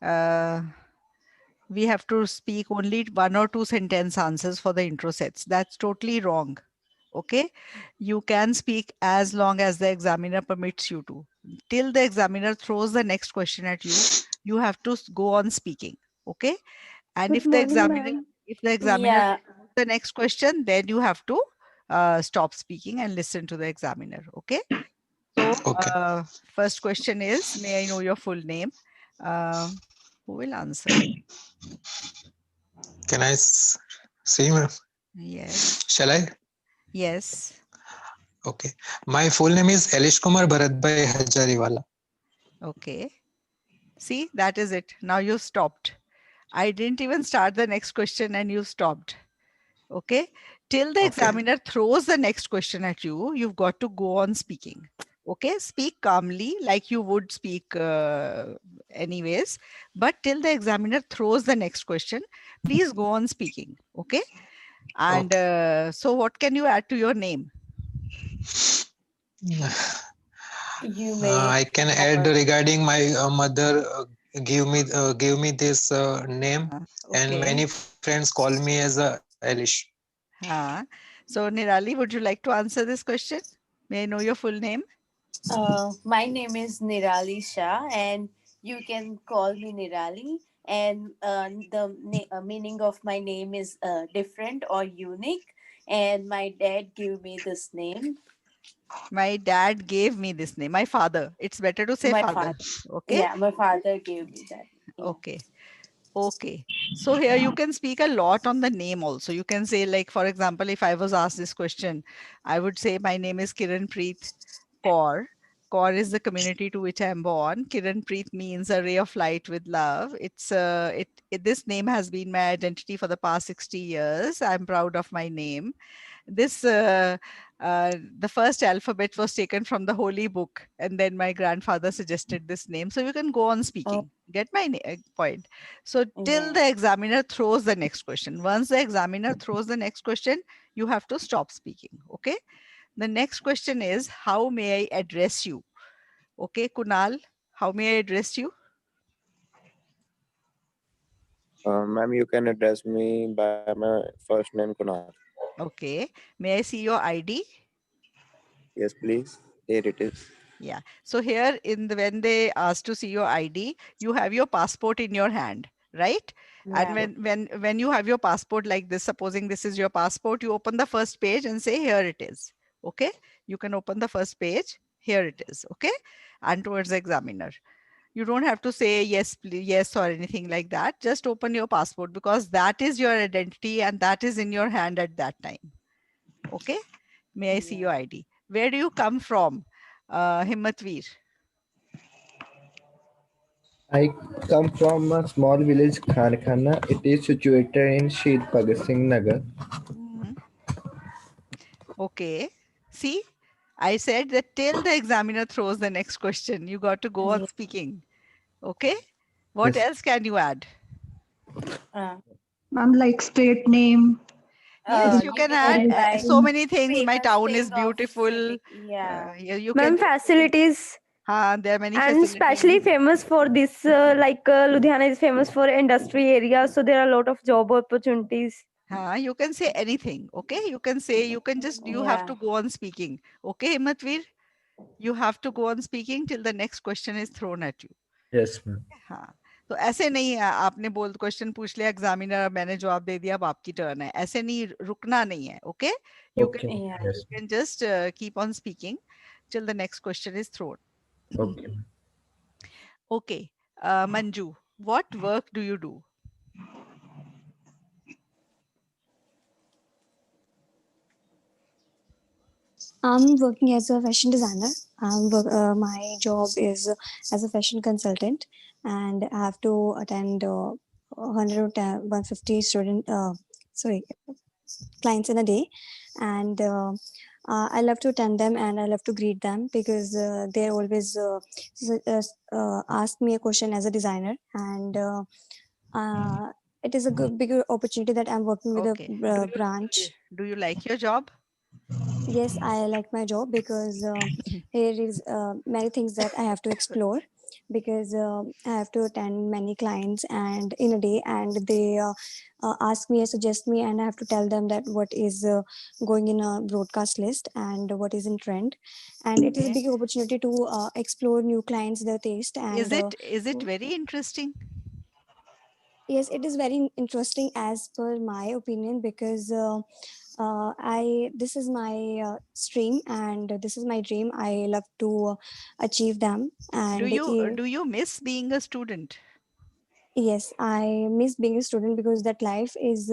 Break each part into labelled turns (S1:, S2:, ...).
S1: uh, we have to speak only 1 or 2 sentence answers for the intro sets. That's totally wrong. Okay, you can speak as long as the examiner permits you to. Till the examiner throws the next question at you, you have to go on speaking. Okay, and
S2: Good morning, ma'am.
S1: if the examiner
S3: Yeah.
S1: throws the next question, then you have to stop speaking and listen to the examiner. Okay, so
S4: Okay.
S1: first question is, may I know your full name? uh, who will answer?
S4: Can I see, ma'am?
S1: Yes.
S4: Shall I?
S1: Yes.
S4: Okay. My full name is Elish Kumar Bharatbhai Hajariwala.
S1: Okay. See, that is it. Now you stopped. I didn't even start the next question and you stopped. Okay. Till the
S4: Okay.
S1: examiner throws the next question at you, you've got to go on speaking. Okay. Speak calmly like you would speak anyways. But till the examiner throws the next question, please go on speaking. Okay. And so what can you add to your name?
S3: You may.
S4: I can add regarding my mother give me this name, and
S1: Okay.
S4: many friends call me as a Elish.
S1: So Nirali, would you like to answer this question? May I know your full name?
S3: My name is Nirali Shah, and you can call me Nirali. And meaning of my name is different or unique. And my dad gave me this name.
S1: My dad gave me this name. My father. It's better to say
S3: My
S1: father.
S3: father.
S1: Okay.
S3: Yeah, my father gave me that. Yeah.
S1: Okay. Okay. So here you can speak a lot on the name also. You can say, like, for example, if I was asked this question, I would say, my name is Kiran Preet Kaur. Kaur is the community to which I am born. Kiran Preet means a ray of light with love. This name has been my identity for the past 60 years. I'm proud of my name. This The first alphabet was taken from the holy book, and then my grandfather suggested this name. So you can go on
S3: Oh,
S1: speaking. Get my point? So till
S3: yeah.
S1: the examiner throws the next question. Once the examiner throws the next question, you have to stop speaking. Okay. The next question is, how may I address you? Okay, Kunal, how may I address you?
S5: Ma'am, you can address me by my first name, Kunal.
S1: Okay. May I see your ID?
S5: Yes, please. Here it is.
S1: Yeah. So here when they ask to see your ID, you have your passport in your hand, right? And
S3: Yeah.
S1: when you have your passport like this, supposing this is your passport, you open the first page and say, here it is. Okay. You can open the first page. Here it is. Okay. And towards the examiner. You don't have to say yes, please, yes, or anything like that. Just open your passport, because that is your identity and that is in your hand at that time. Okay. May I see
S3: Yeah.
S1: your ID? Where do you come from, Himmatveer?
S6: I come from a small village, Khankhana. It is situated in Shahid Bhagat Singh Nagar.
S1: Mhm. Okay. See, I said that till the examiner throws the next question, you got to go on
S3: Yeah.
S1: speaking. Okay. What
S6: Yes.
S1: else can you add?
S3: Uh,
S2: Ma'am, like state name,
S1: Yes, you
S3: you
S1: can
S3: can
S1: add
S3: add
S2: district
S3: like
S1: so
S2: name.
S1: many things. My
S3: famous
S1: town is
S3: thing of
S1: beautiful.
S3: city. Yeah.
S1: You can
S7: Ma'am,
S1: just,
S7: facilities,
S1: there are many
S7: and especially
S1: facilities.
S7: famous for this, Ludhiana is famous for industry area, so there are a lot of job opportunities.
S1: You can say anything. Okay. You can say, you have
S3: Yeah.
S1: to go on speaking. Okay, Himmatveer? You have to go on speaking till the next question is thrown at you.
S6: Yes, ma'am.
S1: हाँ, तो ऐसे नहीं है आपने बोल question पूछ लिया examiner मैंने जवाब दे दिया अब आपकी टर्न है ऐसे नहीं रुकना नहीं है okay you
S6: Okay.
S3: Yeah.
S6: Yes.
S1: Can just keep on speaking till the next question is thrown.
S6: Okay.
S1: Okay, Manju, what work do you do?
S8: I'm working as a fashion designer. My job is as a fashion consultant, and I have to attend 150 clients in a day, and I love to attend them and I love to greet them because they always ask me a question as a designer, and it is a good bigger opportunity that I'm working with a
S1: Okay,
S8: branch.
S1: do you like your job?
S8: Yes, I like my job because here is many things that I have to explore because I have to attend many clients and in a day, and they ask me, suggest me, and I have to tell them that what is going in a broadcast list and what is in trend. And it is a
S1: Okay.
S8: big opportunity to explore new clients, their taste,
S1: Is
S8: and
S1: it very interesting?
S8: yes, it is very interesting as per my opinion, because I this is my stream and this is my dream. I love to achieve them,
S1: Do
S8: and
S1: you do you miss being a student?
S8: yes, I miss being a student because that life is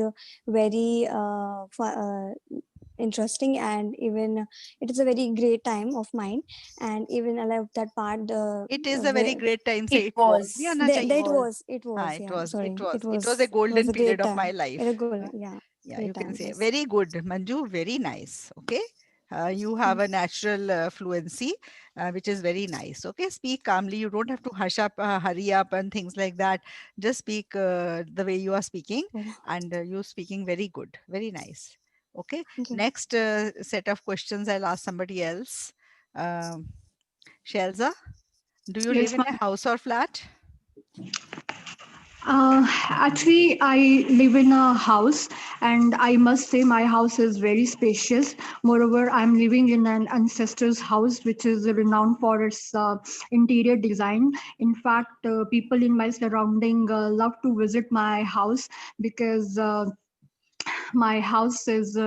S8: very interesting, and even it is a very great time of mine, and even I love that part.
S1: It is a very
S8: Where
S1: great time से
S3: It
S1: it was भी
S3: was.
S1: आना
S3: It
S1: चाहिए.
S3: was.
S8: it
S1: हाँ,
S8: was,
S1: it
S8: yeah,
S1: was,
S8: sorry,
S1: it was,
S8: it
S1: it was a
S8: was, it was
S1: golden
S8: a great
S1: period of my
S8: time. It a
S1: life.
S8: good, yeah,
S1: Yeah, you
S8: great
S1: can
S8: time,
S1: say
S8: yes.
S1: very good, Manju. Very nice. Okay, you have a natural fluency, which is very nice. Okay, speak calmly. You don't have to hush up, hurry up, and things like that. Just speak the way you are speaking,
S8: Oh,
S1: and you're speaking very good. Very nice. Okay.
S8: thank you.
S1: Next set of questions, I'll ask somebody else. Um, Shelza, do you live
S2: Yes,
S1: in
S2: ma'am.
S1: a house or flat?
S2: Actually, I live in a house, and I must say my house is very spacious. Moreover, I'm living in an ancestor's house, which is renowned for its interior design. In fact, people in my surrounding love to visit my house because my house is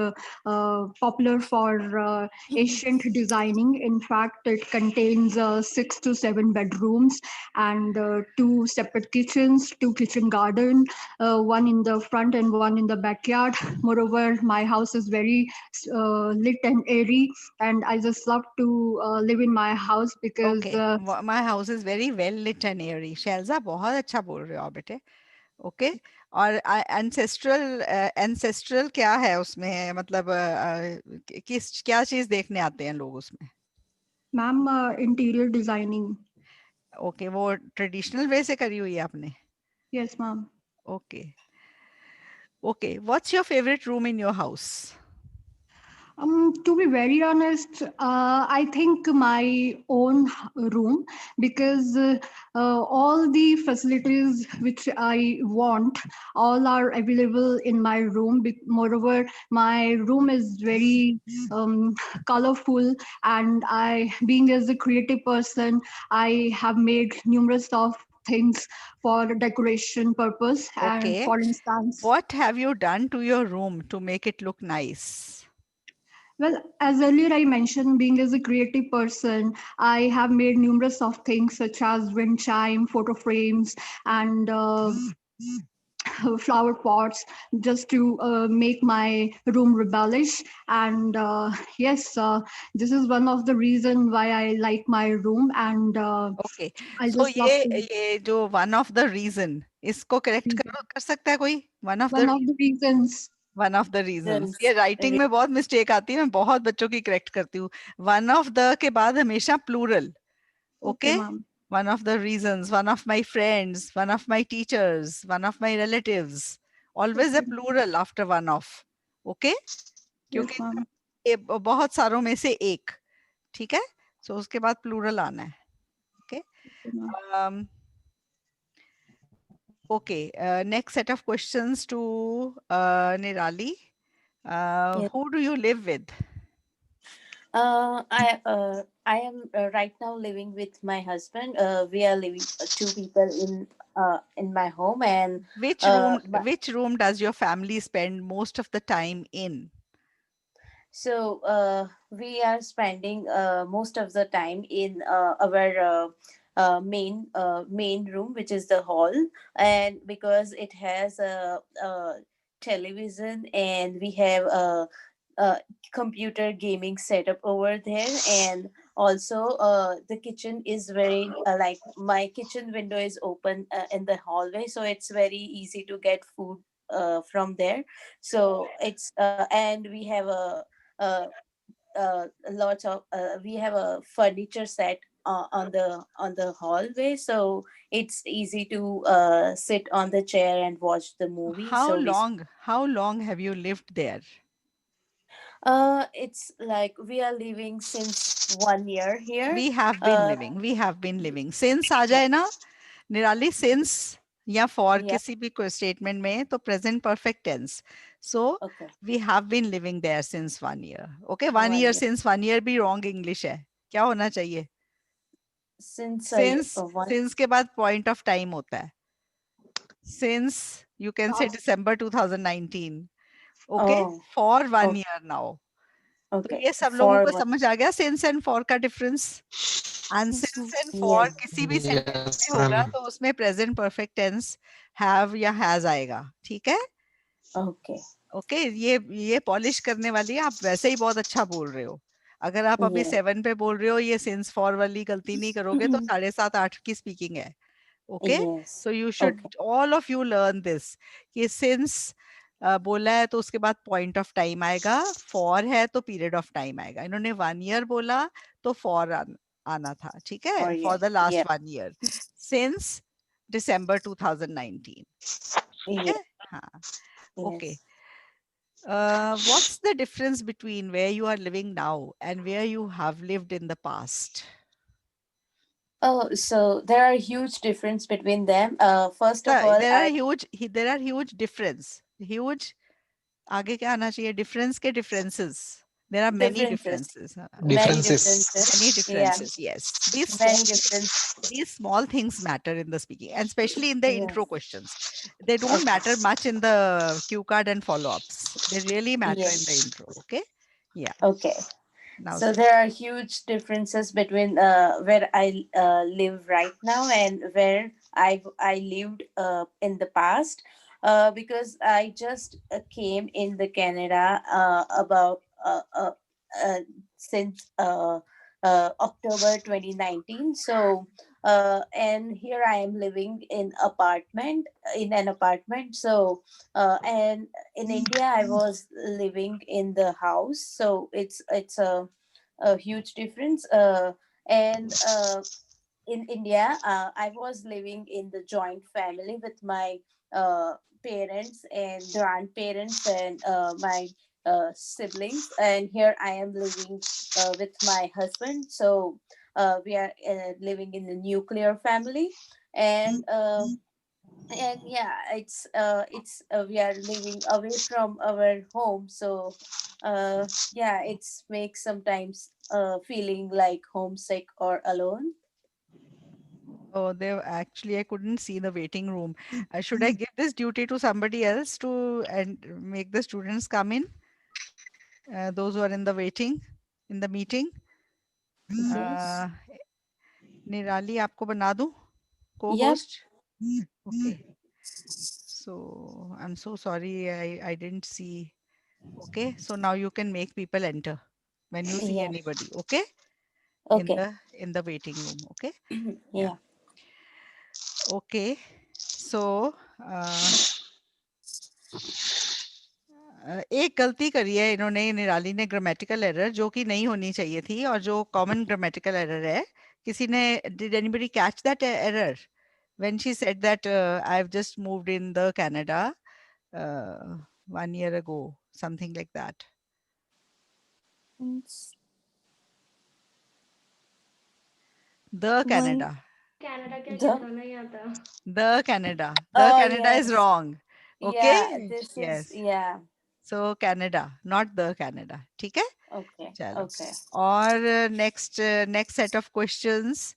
S2: popular for ancient designing. In fact, it contains 6 to 7 bedrooms and 2 separate kitchens, 2 kitchen garden, one in the front and one in the backyard. Moreover, my house is very lit and airy, and I just love to live in my house because
S1: Okay, my house is very well lit and airy. Shelza, बहुत अच्छा बोल रहे हो आप बेटे. Okay. और ancestral क्या है उसमें, मतलब किस क्या चीज देखने आते हैं लोग उसमें?
S2: ma'am, interior designing.
S1: ओके, वो ट्रेडिशनल वे से करी हुई है आपने?
S2: Yes, ma'am.
S1: Okay. Okay, what's your favourite room in your house?
S2: To be very honest, I think my own room, because all the facilities which I want, all are available in my room. Moreover, my room is very um, colorful, and I, being as a creative person, I have made numerous of things for decoration purpose. And
S1: Okay,
S2: for instance,
S1: what have you done to your room to make it look nice?
S2: well, as earlier I mentioned, being as a creative person, I have made numerous of things such as wind chime, photo frames, and flower pots, just to make my room rebellish. And yes, this is one of the reason why I like my room, and
S1: okay,
S2: I
S1: so
S2: just love to.
S1: ये जो one of the reason, इसको correct कर सकता है कोई? One of the
S2: One of the reasons.
S1: One of the reasons. ये
S3: Reasons.
S1: Writing में बहुत मिस्टेक आती है, मैं बहुत बच्चों की करेक्ट करती हूँ. वन ऑफ द के बाद हमेशा plural.
S2: Okay,
S1: okay.
S2: ma'am.
S1: One of the reasons, one of my friends, one of my teachers, one of my relatives. Always a
S2: Okay,
S1: plural after one of. Okay?
S2: yes,
S1: क्योंकि
S2: ma'am.
S1: ये बहुत सारों में से एक. ठीक है? So उसके बाद प्लूरल आना है. Okay?
S2: Okay, ma'am.
S1: Um, okay. Next set of questions to Nirali.
S3: Yes.
S1: Who do you live with?
S3: I am right now living with my husband. We are living two people in my home, and
S1: Which
S3: uh,
S1: room
S3: my,
S1: which room does your family spend most of the time in?
S3: so we are spending most of the time in our main room, which is the hall, and because it has a television, and we have a computer gaming setup over there, and also the kitchen is very like my kitchen window is open in the hallway, so it's very easy to get food from there. So it's and we have a lots of we have a furniture set on the hallway, so it's easy to sit on the chair and watch the movie.
S1: How
S3: So we
S1: long how long have you lived there?
S3: It's like we are living since 1 year here.
S1: We have been
S3: Uh,
S1: living. We have been living. Since आ जाए ना निराली, since या for
S3: yeah.
S1: किसी भी कोई statement में तो present perfect tense. So
S3: Okay.
S1: we have been living there since 1 year. Okay, 1 year
S3: 1 year
S1: since 1 year भी wrong English है. क्या होना चाहिए?
S3: since one.
S1: Since के बाद point of time होता है. Since you can say December 2019. Okay,
S3: Oh,
S1: for 1
S3: oh,
S1: year now. तो
S3: okay.
S1: ये सब लोगों
S3: For
S1: को
S3: one.
S1: समझ आ गया since and for का difference. And since and for
S3: Yeah.
S1: किसी भी sentence
S4: Yes,
S1: में होगा
S4: ma'am.
S1: तो उसमें present perfect tense have या has आएगा. ठीक है?
S3: Okay.
S1: ओके, ये पॉलिश करने वाली है. आप वैसे ही बहुत अच्छा बोल रहे हो. अगर आप अभी
S3: Yeah.
S1: 7 पे बोल रहे हो, ये सिंस फॉर वाली गलती नहीं करोगे तो 7.5 8 की स्पीकिंग है. Okay,
S3: Yes.
S1: So you
S3: Okay.
S1: Should all of you learn this कि सिंस बोला है तो उसके बाद पॉइंट ऑफ टाइम आएगा, फॉर है तो पीरियड ऑफ टाइम आएगा. इन्होंने 1 ईयर बोला तो फॉर आना था. ठीक
S3: For
S1: है, for
S3: year.
S1: The last
S3: Yeah.
S1: 1 year since December 2019. ठीक
S3: Yeah.
S1: है? हाँ, okay.
S3: Yes.
S1: What's the difference between where you are living now and where you have lived in the past?
S3: Oh, so there are huge difference between them. First of all,
S1: There are huge difference. Huge. आगे क्या आना चाहिए? Difference के differences. There are many
S3: differences,
S1: differences.
S3: many
S4: Differences.
S1: Many
S3: differences. Yeah,
S1: differences. Yes.
S3: many difference.
S1: These small things matter in the speaking, and especially in the
S3: Yeah.
S1: intro questions. They don't
S3: Okay.
S1: matter much in the cue card and follow-ups. They really matter in the
S3: Yes.
S1: intro. Okay. Yeah.
S3: Okay.
S1: Now
S3: So
S1: say.
S3: there are huge differences between where I live right now and where I lived in the past, because I just came in the Canada about since October 2019. So and here I am living in an apartment. So and in India I was living in the house. So it's a huge difference. And In India, I was living in the joint family with my parents and grandparents and my siblings. And here I am living with my husband. So we are living in a nuclear family. And yeah, it's we are living away from our home. So yeah, it's makes sometimes feeling like homesick or alone.
S1: Oh, they actually, I couldn't see the waiting room. Should I give this duty to somebody else to and make the students come in? Those who are in the waiting, in the meeting.
S3: Yes.
S1: निराली आपको बना दूं
S3: Yep.
S1: co-host? Okay. So I'm so sorry, I didn't see. Okay, so now you can make people enter when you see
S3: Yeah.
S1: anybody. Okay,
S3: Okay.
S1: in the waiting room. Okay. Yeah.
S3: Yeah.
S1: Okay. So एक गलती करी है इन्होंने, निराली ने, grammatical error जो कि नहीं होनी चाहिए थी और जो कॉमन ग्रामेटिकल एरर है. किसी ने, did anybody catch that error when she said that I've just moved in the Canada 1 year ago, something like that. The
S8: One
S1: Canada.
S3: The,
S1: The Canada. The
S3: oh
S1: Canada is
S3: yes.
S1: wrong.
S3: Yeah,
S1: Okay?
S3: this is
S1: Yes.
S3: yeah.
S1: So Canada, not the Canada. ठीक है?
S3: Okay.
S1: चलो.
S3: Okay.
S1: और next set of questions.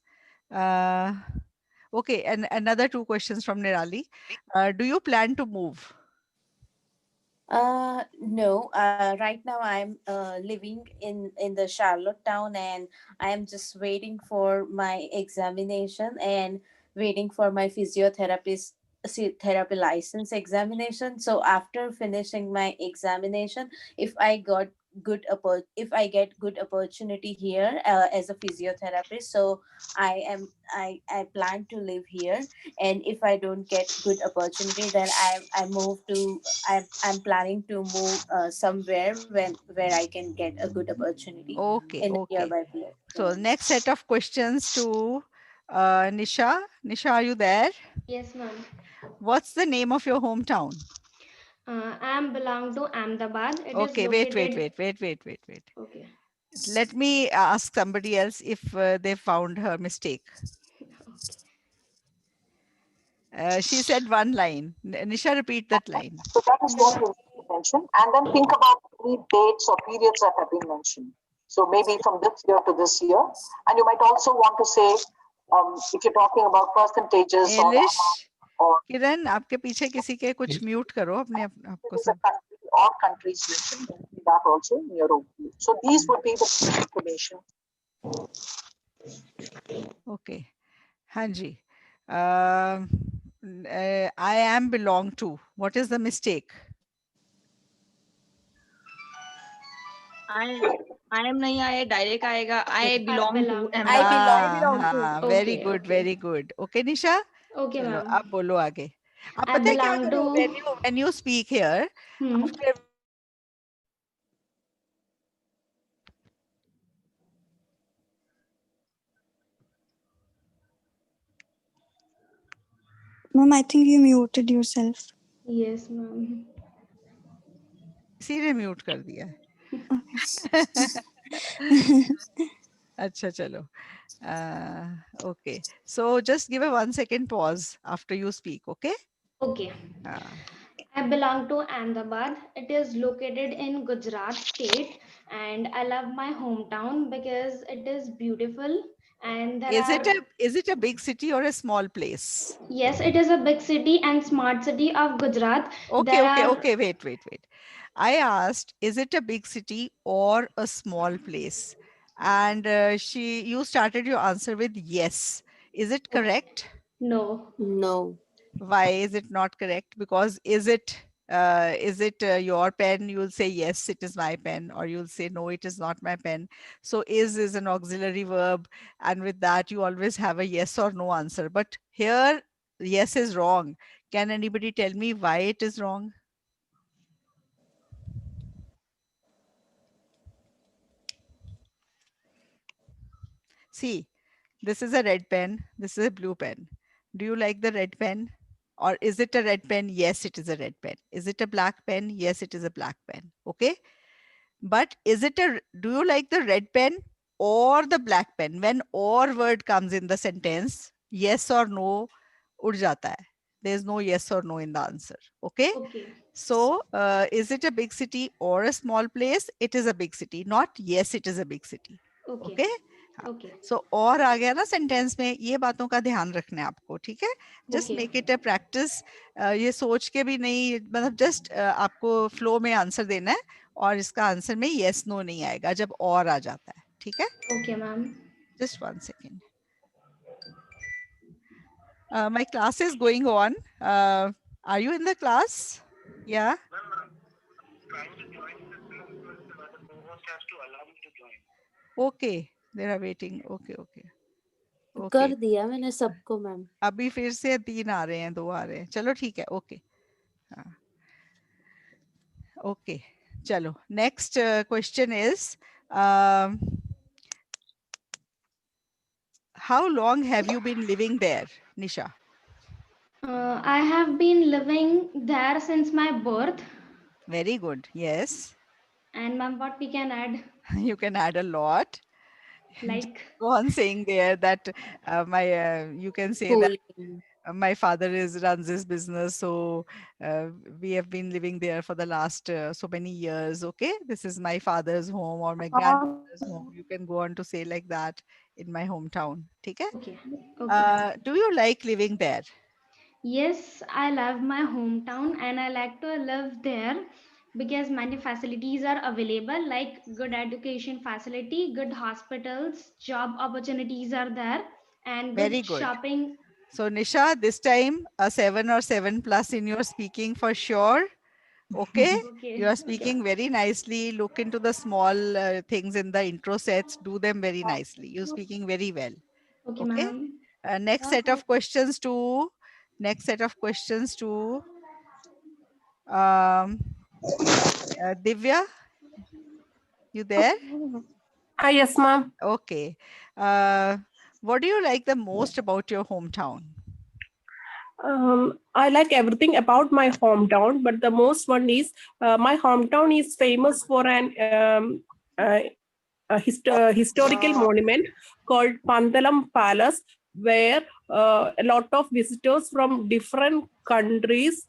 S1: Okay, and another 2 questions from Nirali. Do you plan to move?
S3: No. Right now I'm living in the Charlottetown, and I am just waiting for my examination and waiting for my therapy license examination. So after finishing my examination, if I got if I get good opportunity here as a physiotherapist, so I plan to live here. And if I don't get good opportunity, then I move to I'm planning to move somewhere where I can get a good opportunity
S1: Okay,
S3: in a
S1: okay.
S3: nearby place.
S1: So next set of questions to Nisha. Nisha, are you there?
S9: Yes, ma'am.
S1: What's the name of your hometown?
S9: I am belong to Ahmedabad. It is
S1: Okay, wait.
S9: located. Okay.
S1: Let me ask somebody else if they found her mistake. She said one line. Nisha, repeat that line.
S10: So that is what you need to mention. And then think about any dates or periods that have been mentioned. So maybe from this year to this year. And you might also want to say, if you're talking about percentages
S1: Elish,
S10: or
S1: किरण आपके पीछे किसी के कुछ mute करो अपने आपको
S10: there is a
S1: सब.
S10: country or countries mentioned, mention that also in your overview. So these would be the information.
S1: Okay. हाँ जी. I am belong to. What is the mistake?
S11: I am नहीं आए direct आएगा I belong to
S9: belong to.
S3: I
S11: Ahmedabad.
S3: belong to.
S1: Very
S9: Okay,
S1: good,
S9: okay.
S1: very good. Okay, Nisha.
S9: Okay,
S1: चलो
S9: ma'am.
S1: अब बोलो आगे. आप
S9: I
S1: पता है क्या
S9: belong
S1: करो
S9: to.
S1: when you speak here after
S8: Ma'am, I think you muted yourself.
S9: Yes, ma'am.
S1: किसी ने म्यूट कर दिया है. अच्छा चलो. Okay, so just give a 1 second pause after you speak. Okay.
S9: Okay. I belong to Ahmedabad. It is located in Gujarat state, and I love my hometown because it is beautiful. And there
S1: Is it a big city or a small place?
S9: Yes, it is a big city and smart city of Gujarat.
S1: Okay,
S9: There
S1: okay,
S9: are
S1: okay. Wait. I asked, is it a big city or a small place? And you started your answer with yes. Is it correct?
S9: no.
S3: No.
S1: Why is it not correct? Because is it your pen? You'll say yes, it is my pen, or you'll say no, it is not my pen. So is an auxiliary verb, and with that you always have a yes or no answer. But here yes is wrong. Can anybody tell me why it is wrong? See, this is a red pen, this is a blue pen. Do you like the red pen? Or is it a red pen? Yes, it is a red pen. Is it a black pen? Yes, it is a black pen. Okay. But do you like the red pen or the black pen? When or word comes in the sentence, yes or no, ud jata hai. There's no yes or no in the answer. Okay.
S9: Okay.
S1: So is it a big city or a small place? It is a big city. Not yes, it is a big city.
S9: Okay.
S1: Okay.
S9: Okay.
S1: So और आ गया ना sentence में, ये बातों का ध्यान रखना है आपको. ठीक है. Just
S9: Okay.
S1: Make it a practice. ये सोच के भी नहीं, मतलब जस्ट आपको फ्लो में आंसर देना है, और इसका आंसर में यस नो नहीं आएगा जब और आ जाता है. ठीक है.
S9: Okay, ma'am.
S1: Just 1 second. My class is going on. Are you in the class? Yeah. Okay, they are waiting. Okay.
S3: कर दिया मैंने सबको मैम.
S1: अभी फिर से 3 आ रहे हैं, 2 आ रहे हैं. चलो ठीक है. ओके. हाँ. Okay, chalo. Next question is, how long have you been living there, Nisha?
S9: I have been living there since my birth.
S1: Very good. Yes.
S9: And ma'am, what we can add?
S1: You can add a lot.
S9: Like
S1: Go on saying there that you can say that my father runs his business, so we have been living there for the last so many years. Okay, this is my father's home or my grandfather's home. You can go on to say like that, in my hometown. Okay.
S9: Okay.
S1: Do you like living there?
S9: Yes, I love my hometown and I like to live there because many facilities are available, like good education facility, good hospitals, job opportunities are there, and
S1: Very
S9: good
S1: good.
S9: shopping.
S1: So Nisha, this time a 7 or 7+ in your speaking for sure. Okay.
S9: Okay.
S1: You are speaking very nicely. Look into the small things in the intro sets. Do them very nicely. You're speaking very well.
S9: Okay,
S1: Okay.
S9: ma'am.
S1: Next set of questions to Divya. You there?
S12: Yes, ma'am.
S1: Okay. What do you like the most about your hometown?
S12: I like everything about my hometown, but the most one is my hometown is famous for an historical monument called Pandalam Palace, where a lot of visitors from different countries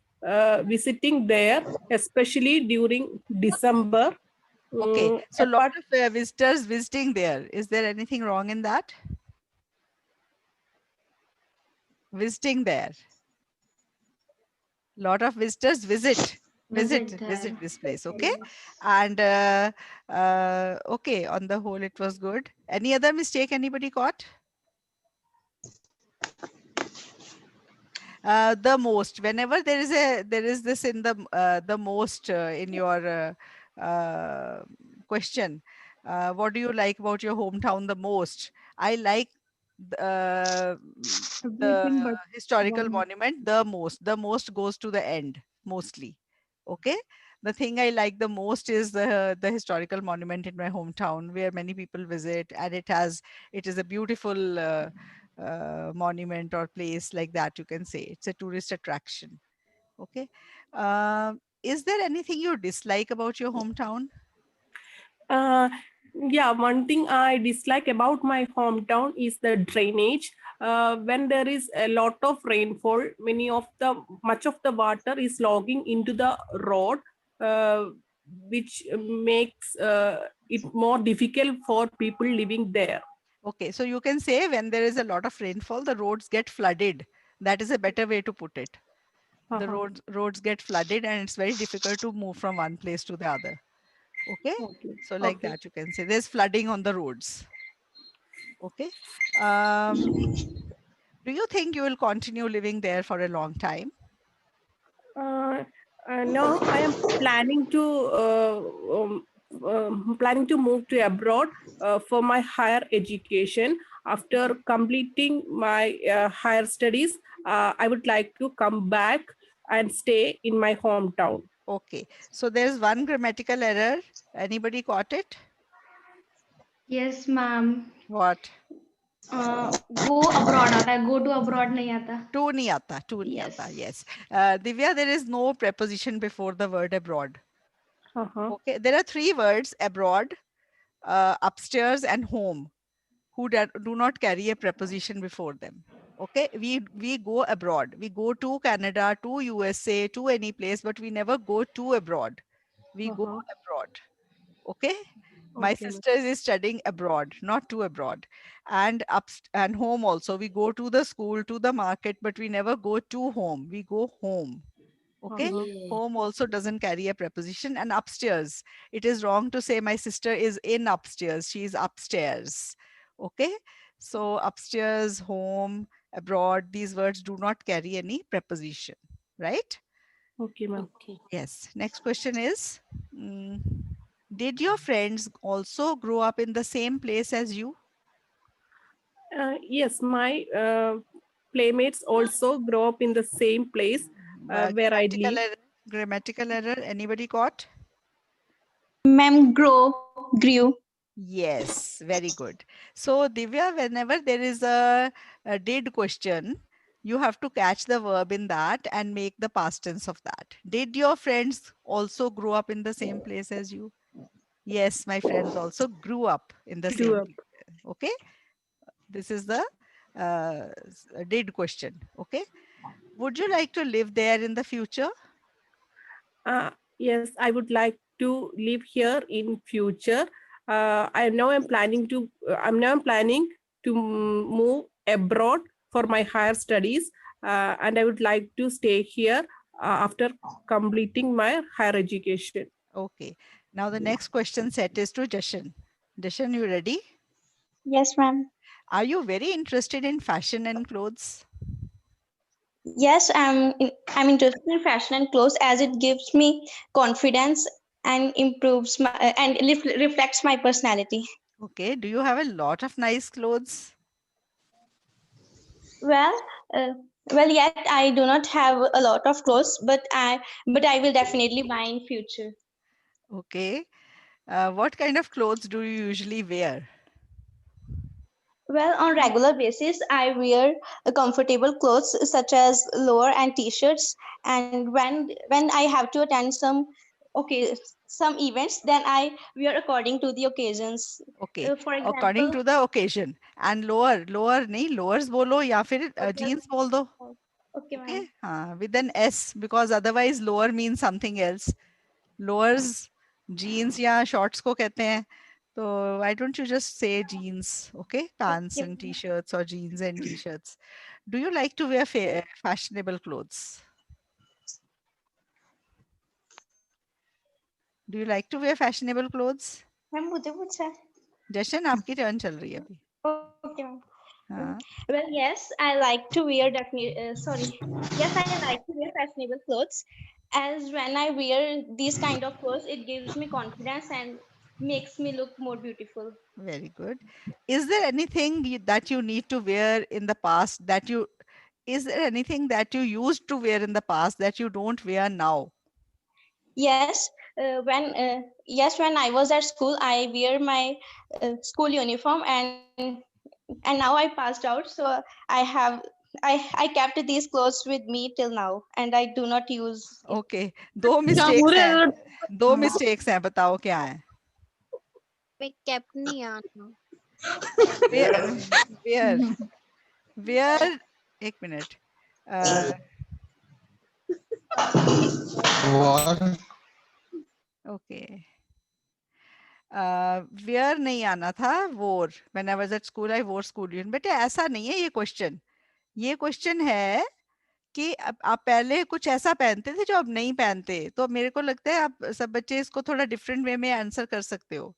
S12: visiting there, especially during December.
S1: Okay, so a lot
S12: Apart,
S1: of visitors visiting there. Is there anything wrong in that? Visiting there. Lot of visitors visit
S9: Visit
S1: visit
S9: there.
S1: this place. Okay,
S9: Yes.
S1: and okay, on the whole it was good. Any other mistake anybody caught? The most, whenever there is this in the most in your question, what do you like about your hometown the most? I like the
S2: Everything but
S1: historical
S2: one.
S1: monument the most goes to the end mostly. Okay, the thing I like the most is the historical monument in my hometown where many people visit, and it is a beautiful monument or place like that, you can say it's a tourist attraction. Okay, is there anything you dislike about your hometown?
S12: Uh, yeah, one thing I dislike about my hometown is the drainage. When there is a lot of rainfall, much of the water is logging into the road, uh, which makes it more difficult for people living there.
S1: Okay, so you can say when there is a lot of rainfall the roads get flooded. That is a better way to put it. The
S12: Uh-huh.
S1: roads get flooded and it's very difficult to move from one place to the other. Okay,
S12: Okay.
S1: so like
S12: Okay.
S1: that you can say there's flooding on the roads. Okay, um, do you think you will continue living there for a long time?
S12: Uh, no, I am planning to planning to move to abroad for my higher education. After completing my higher studies, I would like to come back and stay in my hometown.
S1: Okay, so there's one grammatical error. Anybody caught it?
S9: Yes, ma'am.
S1: What?
S9: Go abroad आता है. Go to abroad नहीं आता.
S1: To nahi aata, to nahi aata.
S9: Yes.
S1: Yes. Divya, there is no preposition before the word abroad.
S12: Uh-huh.
S1: Okay, there are three words: abroad, upstairs, and home, who do not carry a preposition before them. Okay, we go abroad. We go to Canada, to USA, to any place, but we never go to abroad. We go
S12: Uh-huh.
S1: abroad. Okay, my
S12: Okay, ma'am.
S1: sister is studying abroad, not to abroad. And up and home also, we go to the school, to the market, but we never go to home, we go home. Okay,
S12: Uh-huh.
S3: Yeah.
S1: home also doesn't carry a preposition. And upstairs, it is wrong to say my sister is in upstairs, she is upstairs. Okay, so upstairs, home, abroad, these words do not carry any preposition, right?
S12: Okay, ma'am.
S3: Okay.
S1: Yes, next question is, mm, did your friends also grow up in the same place as you?
S12: Yes, my playmates also grow up in the same place where I
S1: Grammatical
S12: live.
S1: error, grammatical error, anybody caught?
S11: Ma'am, grew.
S1: Yes, very good. So Divya, whenever there is a did question, you have to catch the verb in that and make the past tense of that. Did your friends also grow up in the same place as you? Yes, my friends also grew up in the
S12: Grew
S1: same
S12: up.
S1: place. Okay, this is the did question. Okay, would you like to live there in the future?
S12: Yes, I would like to live here in future. I'm planning to move abroad for my higher studies, and I would like to stay here after completing my higher education.
S1: Okay, now the next question set is to Jashan. Jashan, you ready?
S11: Yes, ma'am.
S1: Are you very interested in fashion and clothes?
S11: Yes, I'm interested in fashion and clothes as it gives me confidence and improves my and reflects my personality.
S1: Okay, do you have a lot of nice clothes?
S11: Well, uh, well, yet I do not have a lot of clothes, but I will definitely buy in future.
S1: Okay, what kind of clothes do you usually wear?
S11: Well, on regular basis, I wear comfortable clothes such as lower and t-shirts. And when I have to attend some events, then I wear according to the occasions.
S1: Okay,
S11: For
S1: according
S11: example,
S1: to the occasion. And lower नहीं, lowers बोलो या फिर
S11: okay,
S1: jeans बोल दो.
S11: okay,
S1: Okay,
S11: ma'am.
S1: with an S, because otherwise lower means something else. Lowers jeans या shorts को कहते हैं. So why don't you just say jeans? Okay, pants
S11: Okay,
S1: and
S11: ma'am.
S1: t-shirts or jeans and t-shirts. Do you like to wear fashionable clothes? Do you like to wear fashionable clothes?
S11: Ma'am, मुझे पूछा.
S1: जशन आपकी turn चल रही है अभी.
S11: Okay, ma'am.
S1: हाँ.
S11: Well, yes, I like to wear sorry. Yes, I like to wear fashionable clothes. As when I wear these kind of clothes, it gives me confidence and makes me look more beautiful.
S1: Very good. Is there anything that you need to wear in the past that you, is there anything that you used to wear in the past that you don't wear now?
S11: Yes, when I was at school, I wear my school uniform, and now I passed out. So I have I kept these clothes with me till now, and I do not use it.
S1: Okay, दो mistakes हैं. दो mistakes हैं, बताओ क्या है?
S13: मैं cap नहीं आना
S1: Where, where, where? एक minute.
S4: What?
S1: Okay. Wear नहीं आना था, wore. When I was at school, I wore school uniform. बेटे ऐसा नहीं है ये question. ये question है कि आप पहले कुछ ऐसा पहनते थे जो अब नहीं पहनते, तो मेरे को लगता है आप सब बच्चे इसको थोड़ा डिफरेंट वे में आंसर कर सकते हो.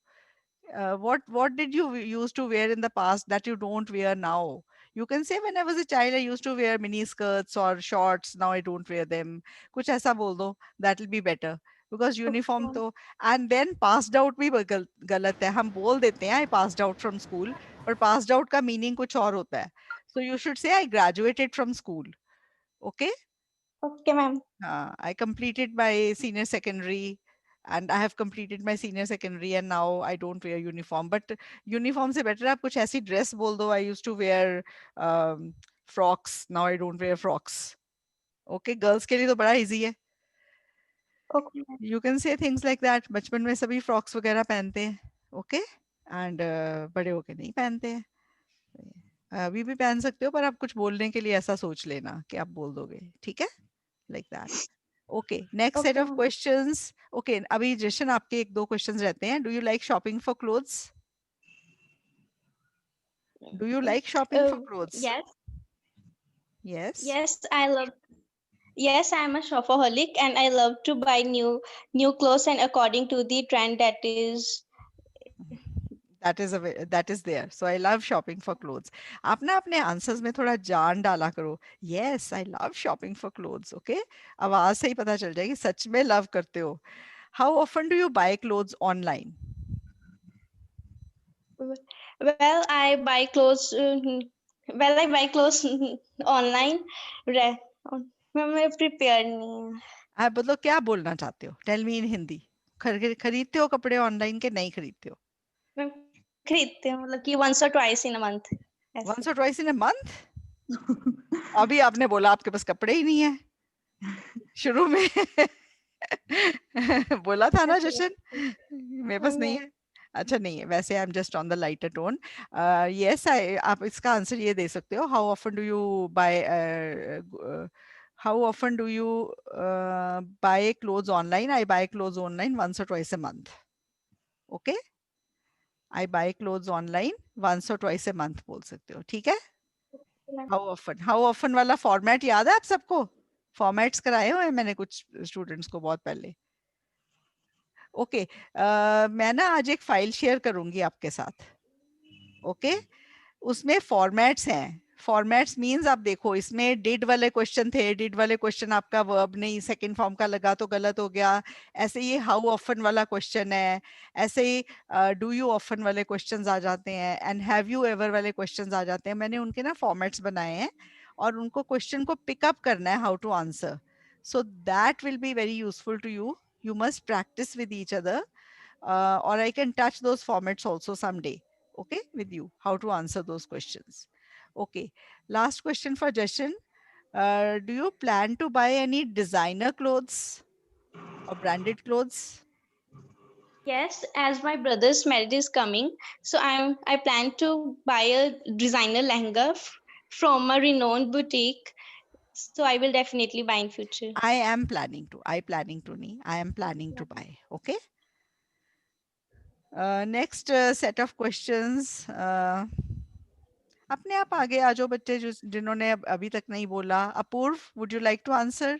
S1: What did you used to wear in the past that you don't wear now? You can say when I was a child I used to wear mini skirts or shorts, now I don't wear them. कुछ ऐसा बोल दो, that will be better. Because uniform तो, and then passed out भी गलत है. हम बोल देते हैं I passed out from school, पर passed out का meaning कुछ और होता है. So you should say I graduated from school. Okay?
S11: Okay, ma'am.
S1: I completed my senior secondary and I have completed my senior secondary and now I don't wear uniform. But uniform से better आप कुछ ऐसी dress बोल दो. I used to wear frocks. Now I don't wear frocks. Okay, girls के लिए तो बड़ा easy है.
S11: Okay, ma'am.
S1: You can say things like that. बचपन में सभी frocks वगैरह पहनते हैं. Okay? And बड़े होके नहीं पहनते हैं. अभी भी पहन सकते हो पर आप कुछ बोलने के लिए ऐसा सोच लेना कि आप बोल दोगे. ठीक है? Like that. Okay, next set
S11: Okay,
S1: of
S11: ma'am.
S1: questions. Okay, अभी जशन आपके एक दो questions रहते हैं. Do you like shopping for clothes? Do you like shopping for clothes?
S11: Yes,
S1: Yes.
S11: yes, I love. Yes, I am a shopaholic, and I love to buy new clothes and according to the trend that is.
S1: That is there. So I love shopping for clothes. आप ना अपने answers में थोड़ा जान डाला करो. Yes, I love shopping for clothes. Okay? आवाज से ही पता चल जाएगी सच में लव करते हो. How often do you buy clothes online?
S11: Well, I buy clothes. I buy clothes online. मैं प्रिपेयर नहीं हूँ.
S1: आप मतलब क्या बोलना चाहते हो? Tell me in Hindi. खरीदते हो कपड़े ऑनलाइन के नहीं खरीदते हो?
S11: मैं खरीदते हूँ मतलब कि once or twice in a month.
S1: Once or twice in a month? अभी आपने बोला आपके पास कपड़े ही नहीं है. शुरू में बोला था ना जशन मेरे पास नहीं है. अच्छा नहीं है वैसे. I am just on the lighter tone. Yes आप इसका आंसर ये दे सकते हो. How often do you buy how often do you buy clothes online? I buy clothes online once or twice a month. Okay, I buy clothes online once or twice a month बोल सकते हो. ठीक है? How often वाला format याद है आप सबको? फॉर्मेट्स कराए हुए हैं मैंने कुछ स्टूडेंट्स को बहुत पहले. ओके, मैं ना आज एक फाइल शेयर करूंगी आपके साथ. ओके, उसमें फॉर्मेट्स हैं. फॉर्मेट्स मींस आप देखो इसमें डिड वाले क्वेश्चन थे. डिड वाले क्वेश्चन आपका वर्ब नहीं सेकंड फॉर्म का लगा तो गलत हो गया. ऐसे ही हाउ ऑफन वाला क्वेश्चन है. ऐसे ही डू यू ऑफन वाले क्वेश्चंस आ जाते हैं एंड हैव यू एवर वाले क्वेश्चंस आ जाते हैं. मैंने उनके ना फॉर्मेट्स बनाए हैं और उनको क्वेश्चन को पिकअप करना है how to answer. So that will be very useful to you. You must practice with each other, or I can touch those formats also someday. okay, with you, how to answer those questions. Okay, last question for Jashan. Do you plan to buy any designer clothes or branded clothes?
S11: Yes, as my brother's marriage is coming, so I plan to buy a designer lehenga from a renowned boutique. So I will definitely buy in future.
S1: I am planning to. I am planning to buy. Okay. Next set of questions. अपने आप आगे आ जाओ बच्चे जिन्होंने अभी तक नहीं बोला. अपूर्व, would you like to answer?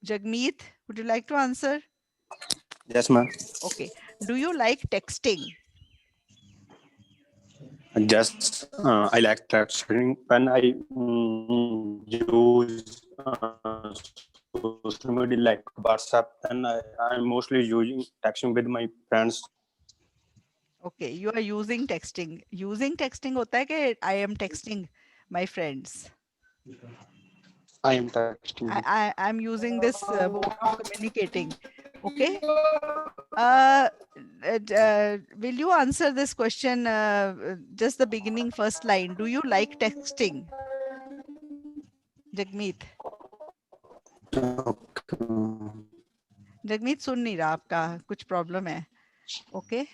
S1: Jagmeet, would you like to answer?
S14: Yes, ma'am.
S1: Okay. Do you like texting?
S14: Just I like texting when I use social media like WhatsApp, and I'm mostly using texting with my friends.
S1: Okay, you are using texting. Using texting होता है कि I am texting my friends.
S14: I am texting.
S1: I'm using this mode of communicating. Okay. Will you answer this question? Just the beginning, first line. Do you like texting? Jagmeet. Jagmeet सुन नहीं रहा आपका कुछ problem है okay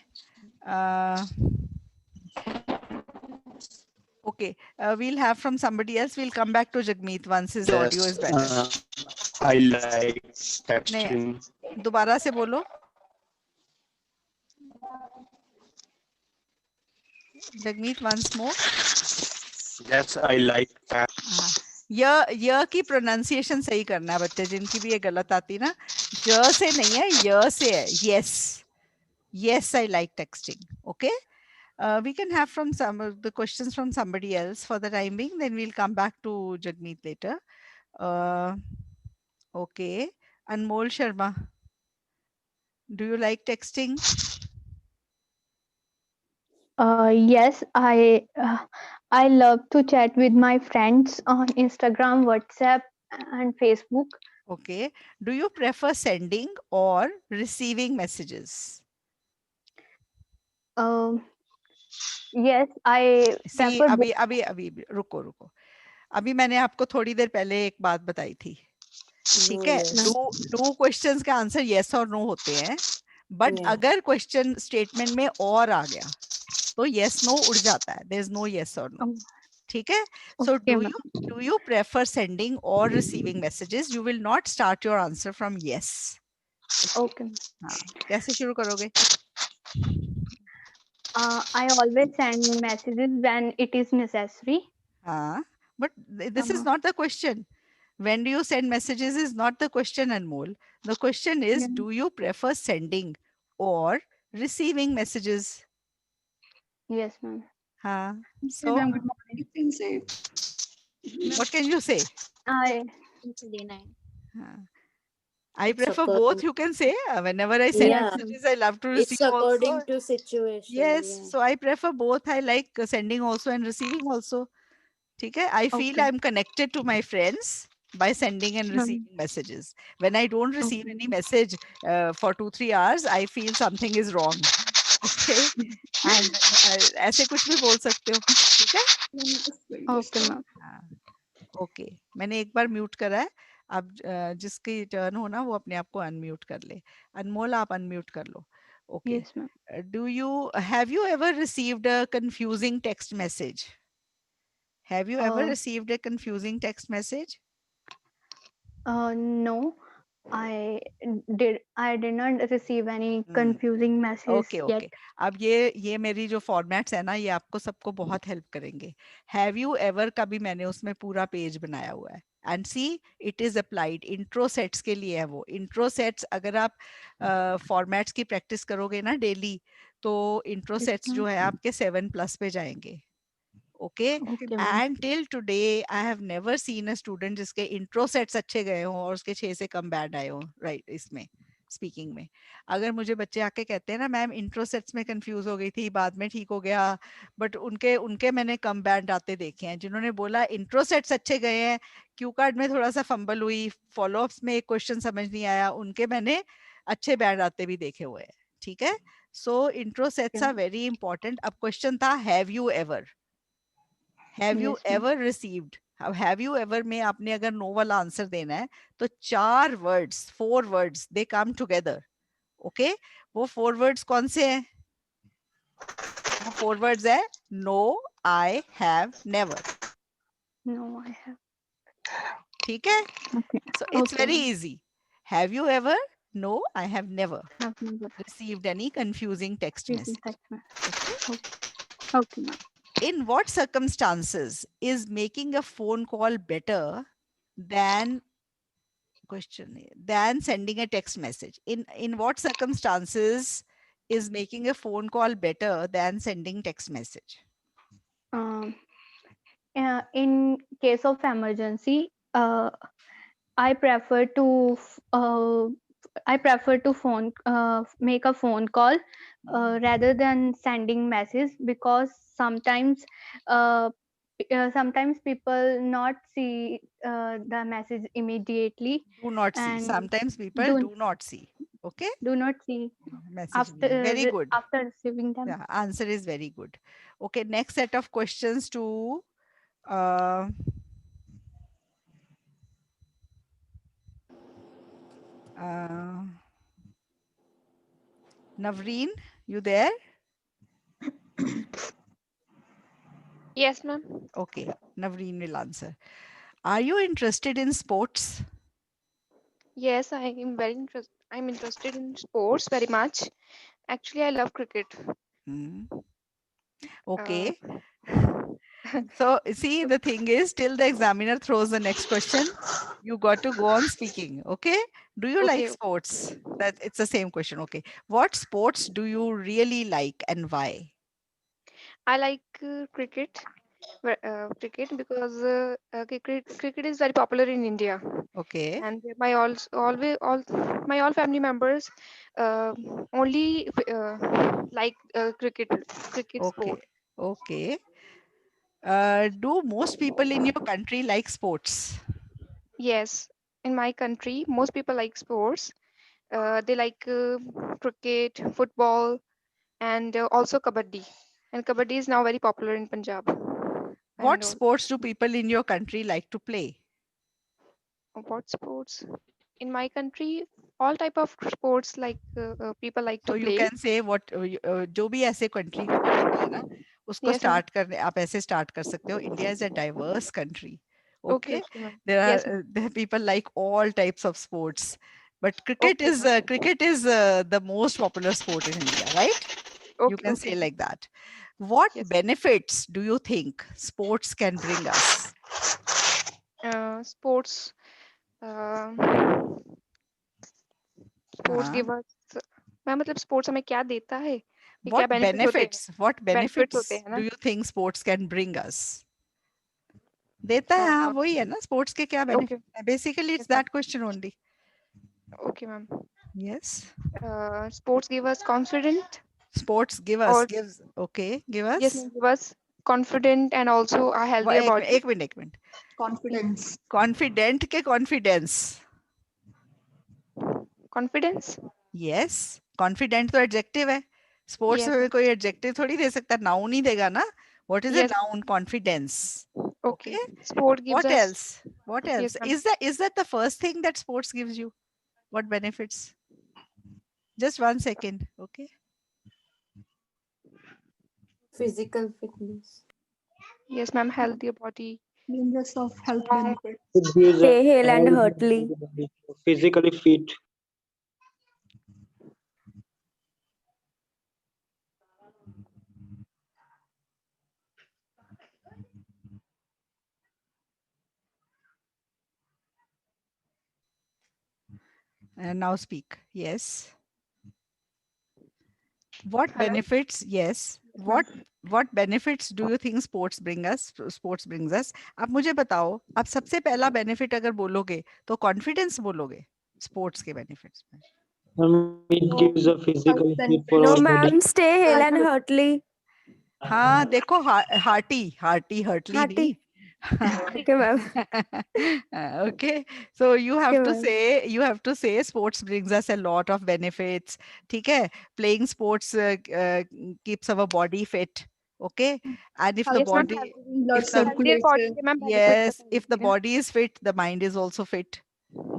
S1: okay we'll have from somebody else. We'll come back to Jagmeet once his audio is better.
S14: I like texting.
S1: दोबारा से बोलो. Jagmeet once more.
S14: Yes, I like texting.
S1: य की प्रोनाउंसिएशन सही करना है बच्चे जिनकी भी ये गलत आती ना ज से नहीं है य से है yes I like texting. Okay, we can have from some of the questions from somebody else for the time being, then we'll come back to Jagmeet later. Okay, Anmol Sharma, do you like texting?
S15: Yes, I love to chat with my friends on Instagram, WhatsApp, and Facebook.
S1: Okay. Do you prefer sending or receiving messages?
S15: Yes, I
S1: See,
S15: prefer
S1: अभी रुको. अभी मैंने आपको थोड़ी देर पहले एक बात बताई थी. ठीक है. Two questions का आंसर yes और no होते हैं. But अगर question statement में और आ गया तो yes no उड़ जाता है. There is no yes or no. ठीक है. So do you prefer sending or receiving messages? You will not start your answer from yes.
S15: Okay.
S1: हाँ. कैसे शुरू करोगे?
S15: I always send messages when it is necessary.
S1: But this is not the question. When do you send messages is not the question, Anmol. The question is, do you prefer sending or receiving messages?
S15: Yes, ma'am.
S1: So, what can you say? I prefer both. You can say whenever I send messages, I love to receive
S3: It's according
S1: also.
S3: to situation.
S1: Yes, so I prefer both. I like sending also and receiving also. Okay? I feel I'm connected to my friends by sending and receiving messages. When I don't receive any message for 2-3 hours, I feel something is wrong. Okay? And ऐसे कुछ भी बोल सकते हो. ठीक है?
S15: Okay, ma'am.
S1: Okay. मैंने एक बार म्यूट करा है. अब जिसकी टर्न हो ना वो अपने आप को अनम्यूट कर ले. अनमोल आप अनम्यूट कर लो. Okay.
S15: Yes, ma'am.
S1: Have you ever received a confusing text message? Have you ever received a confusing text message?
S15: No, I did not receive any confusing messages yet.
S1: अब ये मेरी जो फॉर्मेट्स है ना ये आपको सबको बहुत हेल्प करेंगे. Have you ever कभी मैंने उसमें पूरा पेज बनाया हुआ है. And see, it is applied. Intro sets के लिए है वो. Intro sets अगर आप फॉर्मेट्स की प्रैक्टिस करोगे ना डेली तो इंट्रो सेट्स जो है आपके 7+ पे जाएंगे. Okay, and till today I have never seen a student जिसके इंट्रो सेट्स अच्छे गए हों और उसके 6 से कम बैड आए हों राइट इसमें स्पीकिंग में. अगर मुझे बच्चे आके कहते हैं ना मैम इंट्रो सेट्स में कंफ्यूज हो गई थी बाद में ठीक हो गया बट उनके मैंने कम बैंड आते देखे हैं. जिन्होंने बोला इंट्रो सेट्स अच्छे गए हैं क्यू कार्ड में थोड़ा सा फंबल हुई फॉलोअप्स में एक क्वेश्चन समझ नहीं आया उनके मैंने अच्छे बैंड आते भी देखे हुए हैं. ठीक है. So intro sets are very important. अब question था have you ever? Have you
S15: Yes, ma'am.
S1: ever received? अब have you ever में आपने अगर no वाला आंसर देना है तो 4 words, 4 words they come together. Okay? वो 4 words कौन से हैं? वो 4 words है no, I have never.
S15: No, I have.
S1: ठीक है?
S15: Okay.
S1: So it's
S15: Okay,
S1: very
S15: ma'am.
S1: easy. Have you ever? No, I have never
S15: Have never
S1: received any confusing text
S15: received
S1: message.
S15: text message.
S1: Okay?
S15: Okay. Okay, ma'am.
S1: In what circumstances is making a phone call better than than sending a text message? In what circumstances is making a phone call better than sending text message?
S15: In case of emergency, I prefer to make a phone call rather than sending message, because sometimes sometimes people not see the message immediately.
S1: Do not see.
S15: And
S1: Sometimes people do not see. Okay?
S15: do not see
S1: Message. Very good.
S15: after receiving them.
S1: Yeah, answer is very good. Okay, next set of questions to uh, Navreen, you there?
S16: Yes, ma'am.
S1: Okay, Navreen will answer. Are you interested in sports?
S16: Yes, I am very interested. I'm interested in sports very much. Actually, I love cricket.
S1: Okay. So see, the thing is, till the examiner throws the next question, you got to go on speaking. Okay. Do you like
S16: Okay.
S1: sports? That it's the same question. Okay. What sports do you really like and why?
S16: I like cricket. Cricket because cricket is very popular in India.
S1: Okay.
S16: And my all family members only like cricket
S1: Okay.
S16: sport.
S1: Okay. Do most people in your country like sports?
S16: Yes, in my country, most people like sports. They like cricket, football, and also kabaddi. And kabaddi is now very popular in Punjab.
S1: What
S16: And
S1: sports do people in your country like to play?
S16: what sports? In my country, all type of sports like people like
S1: So
S16: to
S1: you
S16: play.
S1: can say what जो भी ऐसे country को बोलते हैं ना उसको
S16: Yes, ma'am.
S1: start करने आप ऐसे start कर सकते हो. India is a diverse country.
S16: Okay,
S1: Okay,
S16: okay, ma'am.
S1: there
S16: Yes,
S1: are people like all types of sports, but cricket is the most popular sport in India, right? You
S16: Okay,
S1: can
S16: okay.
S1: say like that. What
S16: Yes.
S1: benefits do you think sports can bring us?
S16: Sports
S1: हाँ.
S16: give us मैं मतलब sports हमें क्या देता है? ये क्या
S1: What
S16: benefits होते हैं?
S1: what
S16: Benefits
S1: benefits
S16: होते हैं
S1: do
S16: ना?
S1: you think sports can bring us? देता है हाँ वही है ना sports के क्या benefit
S16: Okay.
S1: है? Basically it's
S16: Yes, ma'am.
S1: that question only.
S16: Okay, ma'am.
S1: Yes.
S16: Sports give us confident.
S1: Sports give
S16: Or
S1: us gives okay give
S16: yes,
S1: us
S16: ma'am, give us confident and also a healthier body.
S1: एक minute
S2: Confidence.
S1: confident के confidence
S16: Confidence.
S1: yes confident तो adjective है sports
S16: Yes,
S1: में
S16: ma'am.
S1: कोई adjective थोड़ी दे सकता noun ही देगा ना what is a
S16: Yes.
S1: noun confidence
S16: Okay. Sport gives
S1: what
S16: us.
S1: else what else
S16: Yes, ma'am.
S1: is that the first thing that sports gives you what benefits just 1 second okay
S3: Physical fitness.
S16: Yes, ma'am. Healthier body.
S2: Ranges of health
S16: Strong.
S2: benefits.
S5: It gives
S7: Stay hale and
S5: all
S7: heartily.
S5: physically fit.
S1: and now speak yes what
S16: Hello?
S1: benefits yes what benefits do you think sports brings us आप मुझे बताओ आप सबसे पहला benefit अगर बोलोगे तो confidence बोलोगे sports के benefits में
S5: It gives a physical fit for
S7: No,
S5: our body.
S7: ma'am. Stay hale and heartily.
S1: हाँ देखो hearty नहीं
S7: Hearty. Okay, ma'am.
S1: Okay, so you have
S7: Okay,
S1: to
S7: ma'am.
S1: say sports brings us a lot of benefits. ठीक है, playing sports keeps our body fit. Okay, and if the
S16: Yes, ma'am.
S1: body
S2: blood
S1: if the
S16: Healthier body
S2: circulation.
S16: से ma'am benefit
S1: yes,
S16: पता
S1: if the
S16: लगते हैं.
S1: body is fit, the mind is also fit.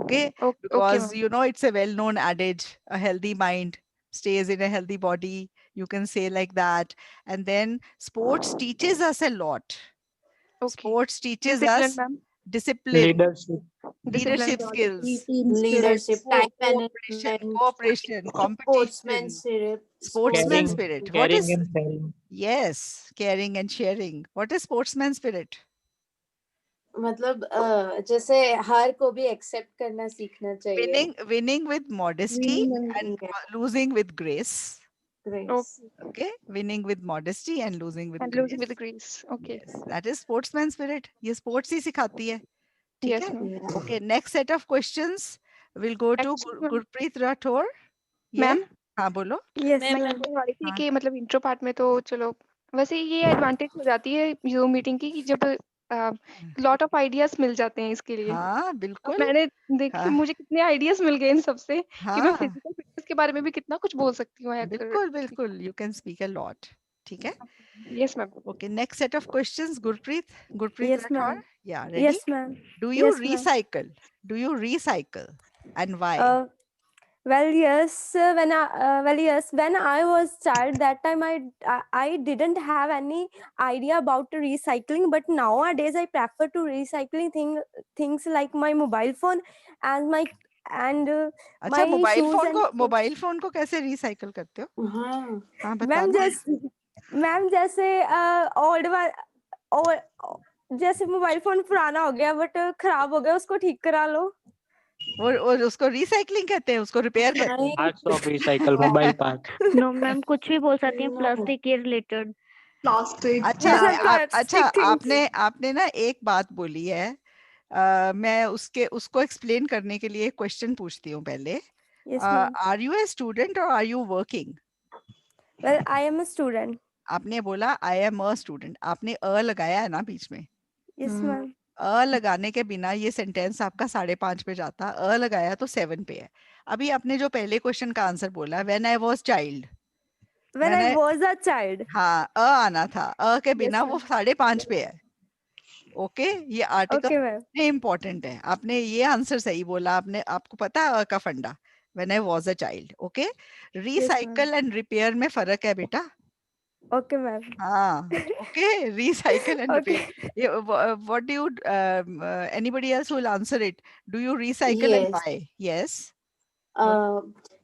S1: Okay,
S16: Okay,
S1: because
S16: ma'am.
S1: you know it's a well-known adage, a healthy mind stays in a healthy body. You can say like that. And then sports teaches us a lot.
S16: Okay.
S1: Sports teaches
S16: Discipline,
S1: us
S16: ma'am.
S1: discipline,
S14: Leadership.
S16: Discipline.
S1: leadership skills,
S2: Team spirit.
S3: Leadership, time management,
S1: cooperation,
S3: sportsman
S1: competition,
S3: spirit,
S1: sportsman
S14: Caring,
S3: sportsman
S1: spirit.
S3: spirit.
S1: What
S14: caring
S1: is
S14: and sharing.
S1: yes, caring and sharing. What is sportsman spirit?
S3: मतलब जैसे हार को भी accept करना सीखना चाहिए.
S1: Winning with modesty
S2: Winning
S1: and
S3: Yeah,
S1: losing with grace.
S3: grace.
S16: Okay.
S1: Okay, winning with modesty and losing with
S16: And losing
S1: grace.
S16: with grace. Okay.
S1: Yes, that is sportsman spirit. ये sports ही सिखाती है. ठीक
S16: Yes,
S1: है?
S16: ma'am.
S3: Yeah.
S1: Okay, next set of questions will go to
S16: Actually, ma'am.
S1: Gurpreet Rathore. Yeah,
S16: ma'am
S1: हाँ बोलो.
S7: Yes,
S16: मैं
S7: ma'am.
S16: कहने वाली थी
S1: हाँ.
S16: कि मतलब इंट्रो पार्ट में तो चलो वैसे ये एडवांटेज हो जाती है जूम मीटिंग की कि जब लॉट ऑफ आइडियाज मिल जाते हैं इसके लिए.
S1: हाँ
S16: अब
S1: बिल्कुल.
S16: मैंने देखिए
S1: हाँ
S16: मुझे कितने आइडियाज मिल गए इन सबसे कि मैं
S1: हाँ
S16: फिजिकल फिटनेस के बारे में भी कितना कुछ बोल सकती हूँ अगर.
S1: बिल्कुल बिल्कुल. You can speak a lot. ठीक है?
S16: Yes ma'am.
S1: Okay, next set of questions. Gurpreet
S7: Yes,
S1: Rathore.
S7: ma'am.
S1: Yeah, ready?
S7: Yes, ma'am.
S1: Do you
S7: Yes, ma'am.
S1: recycle? Do you recycle? And why?
S7: Well, yes. When I was child, that time I didn't have any idea about recycling. But nowadays, I prefer to recycling things like my mobile phone and my
S1: अच्छा,
S7: shoes and
S1: mobile phone को कैसे recycle करते हो?
S3: हाँ.
S1: हाँ
S7: ma'am
S1: बताना.
S7: जैसे जैसे मोबाइल फोन पुराना हो गया बट खराब हो गया, उसको ठीक करा लो.
S1: और उसको रिसाइकलिंग कहते हैं, उसको रिपेयर कहते हैं.
S14: Parts of recycle, mobile parts.
S15: No ma'am, कुछ भी बोल सकती हैं
S3: No.
S15: प्लास्टिक के रिलेटेड.
S2: plastic.
S1: अच्छा अच्छा, आपने ना एक बात बोली है. मैं उसको एक्सप्लेन करने के लिए एक क्वेश्चन पूछती हूँ पहले.
S7: Yes, ma'am.
S1: Are you a student or are you working?
S7: Well, I am a student.
S1: आपने बोला आई एम अ स्टूडेंट. आपने अ लगाया है ना बीच में.
S7: Yes, ma'am.
S1: अ लगाने के बिना ये सेंटेंस आपका 5.5 पे जाता. अ लगाया तो 7 पे है. अभी आपने जो पहले क्वेश्चन का आंसर बोला, when I was child,
S7: When I was a child.
S1: हाँ अ आना था. अ के
S7: Yes,
S1: बिना वो
S7: ma'am.
S1: 5.5 पे है. ओके, ये आर्टिकल
S7: Okay, ma'am.
S1: इम्पोर्टेंट है. आपने ये आंसर सही बोला. आपको पता है अ का फंडा. When I was a child. Okay, recycle and repair में फर्क है बेटा.
S7: Okay, ma'am.
S1: हाँ, okay. Recycle and
S7: Okay.
S1: Repair. What do you anybody else will answer it? Do you recycle and
S3: Yes.
S1: why? Yes.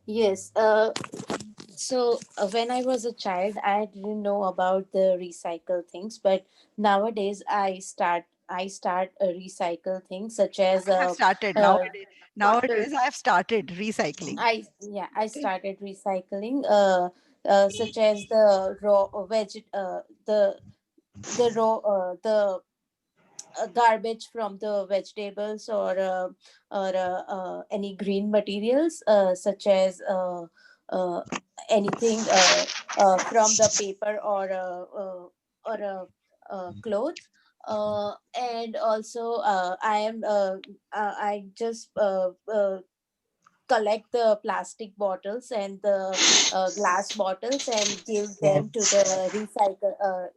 S3: Yes. So when I was a child, I didn't know about the recycle things, but nowadays I start recycle things such as
S1: I have started nowadays. I have started recycling.
S3: I started recycling such as the raw the raw the garbage from the vegetables or any green materials such as anything from the paper or cloth. And also I just collect the plastic bottles and the glass bottles and give them to the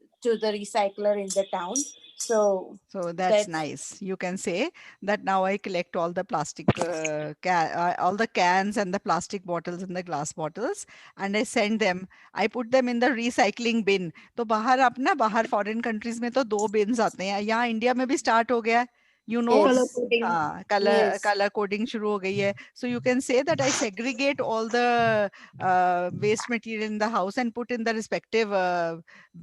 S3: recycler in the town. So
S1: That's nice. You can say that now I collect all the plastic all the cans and the plastic bottles and the glass bottles, and I send them. I put them in the recycling bin. तो बाहर foreign countries में तो 2 bins आते हैं. यहाँ India में भी start हो गया है. You know,
S2: Color
S3: yes,
S2: coding.
S1: हाँ,
S3: yes,
S1: color coding शुरू हो गई है. So you can say that I segregate all the waste material in the house and put in the respective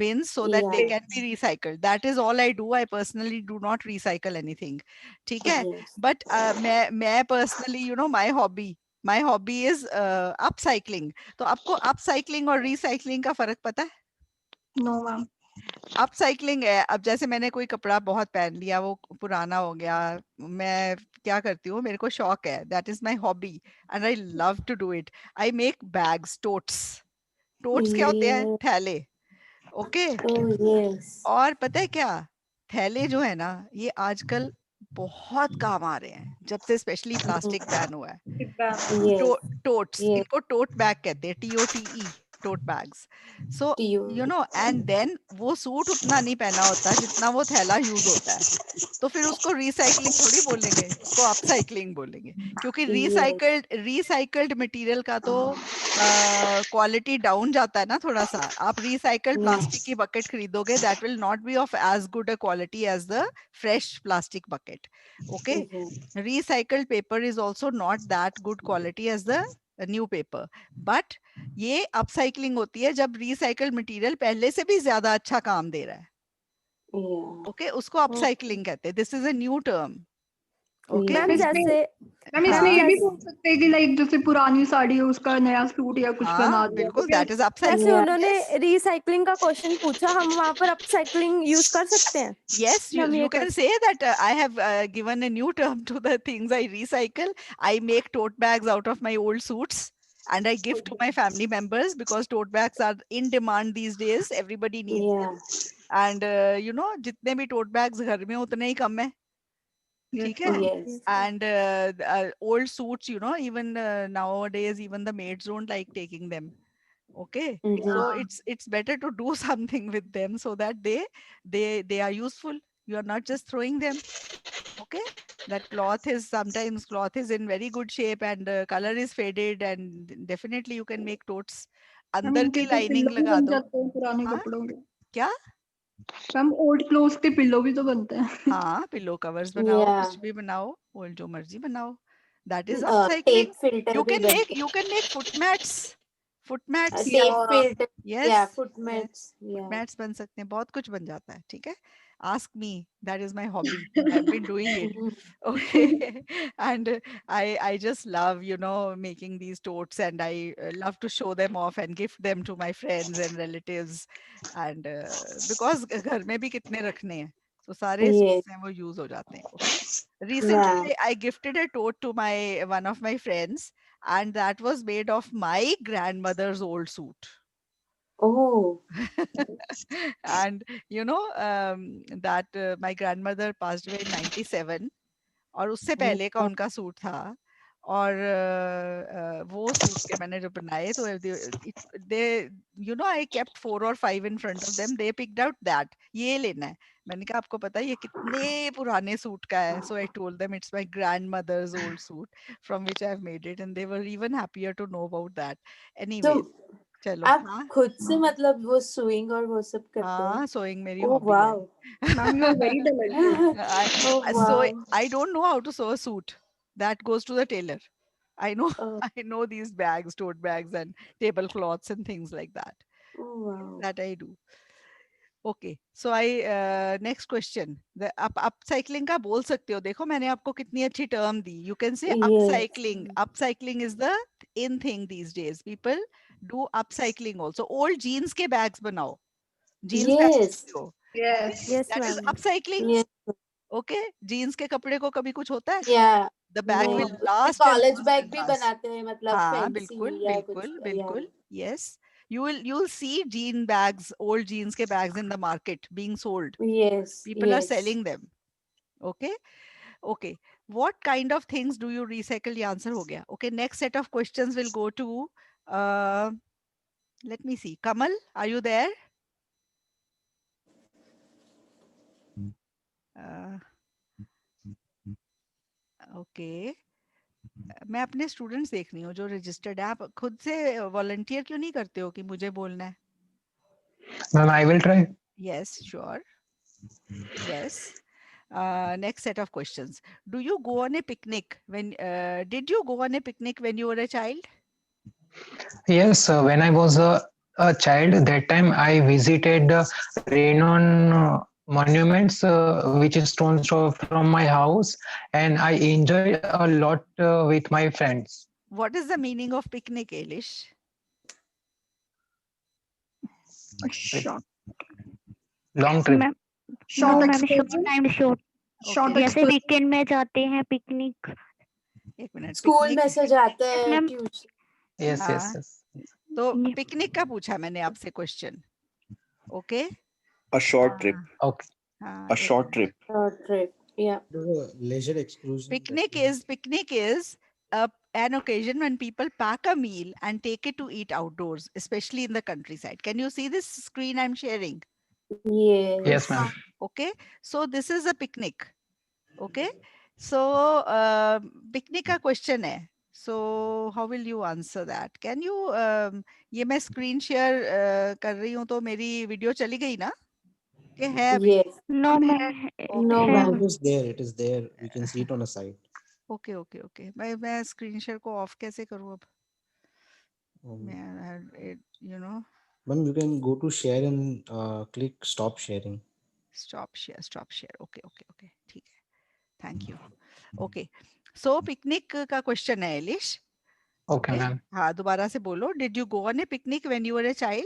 S1: bins so that they
S3: yeah,
S1: can be recycled. That is all I do. I personally do not recycle anything. ठीक है?
S3: yes.
S1: But मैं personally, you know, my hobby is upcycling. तो आपको upcycling और recycling का फर्क पता है?
S2: No, ma'am.
S1: अपसाइक्लिंग है. अब जैसे मैंने कोई कपड़ा बहुत पहन लिया, वो पुराना हो गया, मैं क्या करती हूँ, मेरे को शौक है. That is my hobby and I love to do it. I make bags, totes क्या होते हैं?
S3: Yeah.
S1: थैले. ओके.
S3: Oh yes.
S1: और पता है क्या, थैले जो है ना, ये आजकल बहुत काम आ रहे हैं जब से स्पेशली प्लास्टिक बैन हुआ है। टोट्स,
S3: yes,
S1: इनको टोट बैग कहते हैं, TOTE, tote bags. So you know, and then वो सूट उतना नहीं पहना होता जितना वो थैला यूज होता है, तो फिर उसको रिसाइकलिंग थोड़ी बोलेंगे, उसको अपसाइकलिंग बोलेंगे, क्योंकि
S3: yes,
S1: रिसाइकल्ड मटेरियल का तो क्वालिटी डाउन जाता है ना थोड़ा सा। आप रिसाइकल्ड प्लास्टिक की बकेट खरीदोगे, that will not be of as good a quality as the fresh plastic bucket. Okay, recycled paper is also not that good quality as the new paper, but ये upcycling होती है जब recycled material पहले से भी ज्यादा अच्छा काम दे रहा है।
S3: yeah,
S1: ओके, उसको upcycling कहते हैं। This is a new term. Okay,
S7: ma'am जैसे
S2: मैम इसमें
S1: हाँ
S2: ये भी बोल सकते हैं कि लाइक जैसे पुरानी साड़ी है उसका नया सूट या कुछ बना
S1: हाँ
S2: दिया,
S1: बिल्कुल,
S2: तो क्या
S1: दैट इज
S7: जैसे
S1: अपसाइक्लिंग।
S7: उन्होंने रिसाइकलिंग का क्वेश्चन पूछा, हम वहां पर अपसाइकलिंग यूज कर सकते हैं?
S1: Yes,
S7: हम
S1: you
S7: ये
S1: can say that I have given a new term to the things I recycle. I make tote bags out of my old suits and I give to my family members because tote bags are in demand these days. Everybody needs them.
S3: yeah,
S1: And you know, जितने भी tote bags घर में उतने ही कम है, ठीक है?
S3: yes,
S1: And old suits, you know, even nowadays, even the maids don't like taking them. Okay, so it's better to do something with them so that they are useful. You are not just throwing them. Okay, that cloth is in very good shape and color is faded, and definitely you can make totes.
S2: Ma'am
S1: अंदर
S2: उनके
S1: की
S2: तो
S1: lining
S2: pillow भी
S1: लगा
S2: बन
S1: दो।
S2: जाते हैं पुराने
S1: हाँ,
S2: कपड़ों के।
S1: क्या?
S2: मैम ओल्ड क्लोथ्स के पिल्लो भी तो बनते हैं।
S1: हाँ, पिलो कवर्स बनाओ,
S3: yeah.
S1: कुछ भी बनाओ, और जो मर्जी बनाओ। That is
S3: Tape
S1: upcycling.
S3: filter भी बनते
S1: You can make foot mats. Foot
S3: हैं,
S1: mats.
S3: tape filter,
S1: Yes.
S3: yeah, foot
S1: Yes.
S3: mats,
S1: Foot
S3: yeah.
S1: mats बन सकते हैं, बहुत कुछ बन जाता है, ठीक है? Ask me. That is my hobby. I've been doing it. Okay. And I just love, you know, making these totes, and I love to show them off and gift them to my friends and relatives. And because घर में भी कितने रखने हैं, तो सारे
S3: Yes,
S1: suits हैं वो use हो जाते हैं. Okay. Recently,
S3: yeah.
S1: I gifted a tote to one of my friends, and that was made of my grandmother's old suit.
S3: Oh,
S1: And you know, that my grandmother passed away in 97, और उससे पहले का उनका suit था, और वो suit के मैंने जो बनाए, तो they you know, I kept 4 or 5 in front of them. They picked out that ये लेना है। मैंने कहा आपको पता है ये कितने पुराने सूट का है? So I told them it's my grandmother's old suit from which I've made it, and they were even happier to know about that. Anyways,
S3: तो
S1: चलो,
S3: आप
S1: हाँ
S3: खुद से मतलब वो सुइंग और वो सब करते हो?
S1: हाँ, sewing मेरी
S3: Oh
S1: हॉबी है।
S3: wow.
S2: Ma'am you are very talented.
S3: Oh
S1: So
S3: wow.
S1: I don't know how to sew a suit. That goes to the tailor. I know
S3: Oh,
S1: I know these bags, tote bags and tablecloths and things like that.
S3: oh wow.
S1: That I do. Okay. So I next question. The upcycling का बोल सकते हो। देखो मैंने आपको कितनी अच्छी term the. You can say
S3: Yes.
S1: upcycling. Upcycling is the in thing these days. People do upcycling also. Old jeans के bags बनाओ. Jeans पहन
S3: Yes.
S1: सकते हो.
S2: Yes
S7: yes
S1: That is
S7: ma'am.
S1: upcycling.
S3: Yes.
S1: Okay, jeans के कपड़े को कभी कुछ होता है?
S3: Yeah.
S1: द बैग
S3: नहीं,
S1: विल
S3: उससे
S1: last and
S3: college
S1: last
S3: bag
S1: and
S3: भी
S1: लास्ट।
S3: बनाते हैं, मतलब
S1: हाँ
S3: फैंसी
S1: बिल्कुल
S3: या कुछ
S1: बिल्कुल
S3: या
S1: बिल्कुल, yes, you will see jean bags, old jeans के bags in the market being sold.
S3: yes,
S1: People are
S3: yes.
S1: selling them. Okay, okay, what kind of things do you recycle? ये आंसर हो गया. Okay, next set of questions will go to let me see, Kamal, are you there? Okay, मैं अपने students देख रही हूँ जो registered है। आप खुद से वॉलंटियर क्यों नहीं करते हो कि मुझे बोलना है?
S4: Ma'am, I will try.
S1: Yes, sure. Yes. Next set of questions. Do you go on a picnic when did you go on a picnic when you were a child?
S4: Yes, when I was a child, that time I visited renowned monuments, which is stones from my house, and I enjoyed a lot with my friends.
S1: What is the meaning of picnic, Elish?
S2: Short
S4: Long trip.
S15: Ma'am
S2: short
S15: no ma'am,
S2: excursion,
S15: time short,
S2: short
S1: Okay,
S15: जैसे
S2: excursion.
S15: Weekend में जाते हैं picnic.
S1: एक minute,
S3: school
S1: picnic.
S3: में से जाते
S15: yes
S3: हैं
S15: ma'am.
S3: Tuition.
S4: Yes, yes,
S1: हाँ,
S4: yes.
S1: तो पिकनिक का पूछा मैंने आपसे question. Okay,
S6: A short trip.
S4: Okay.
S1: हाँ,
S17: A short trip.
S3: Short trip. Yeah.
S18: Leisure excursion.
S1: Picnic is an occasion when people pack a meal and take it to eat outdoors, especially in the countryside. Can you see this screen I'm sharing?
S3: Yes.
S4: Yes, ma'am.
S1: Okay, so this is a picnic. Okay, so picnic का question है. So how will you answer that? Can you ये मैं screen share कर रही हूँ तो मेरी video चली गई ना? कि है अभी?
S3: Yes.
S15: No, ma'am.
S3: No,
S18: No,
S3: ma'am.
S18: it is there. It is there. We can see it on a side.
S1: Okay. मैं screen share को off कैसे करूँ अब?
S18: Um,
S1: You know,
S18: Ma'am, you can go to share and click stop sharing.
S1: stop share. Okay. ठीक है. Thank you. Okay. So picnic का question है Elish.
S4: Okay, ma'am.
S1: हाँ, दोबारा से बोलो. Did you go on a picnic when you were a child?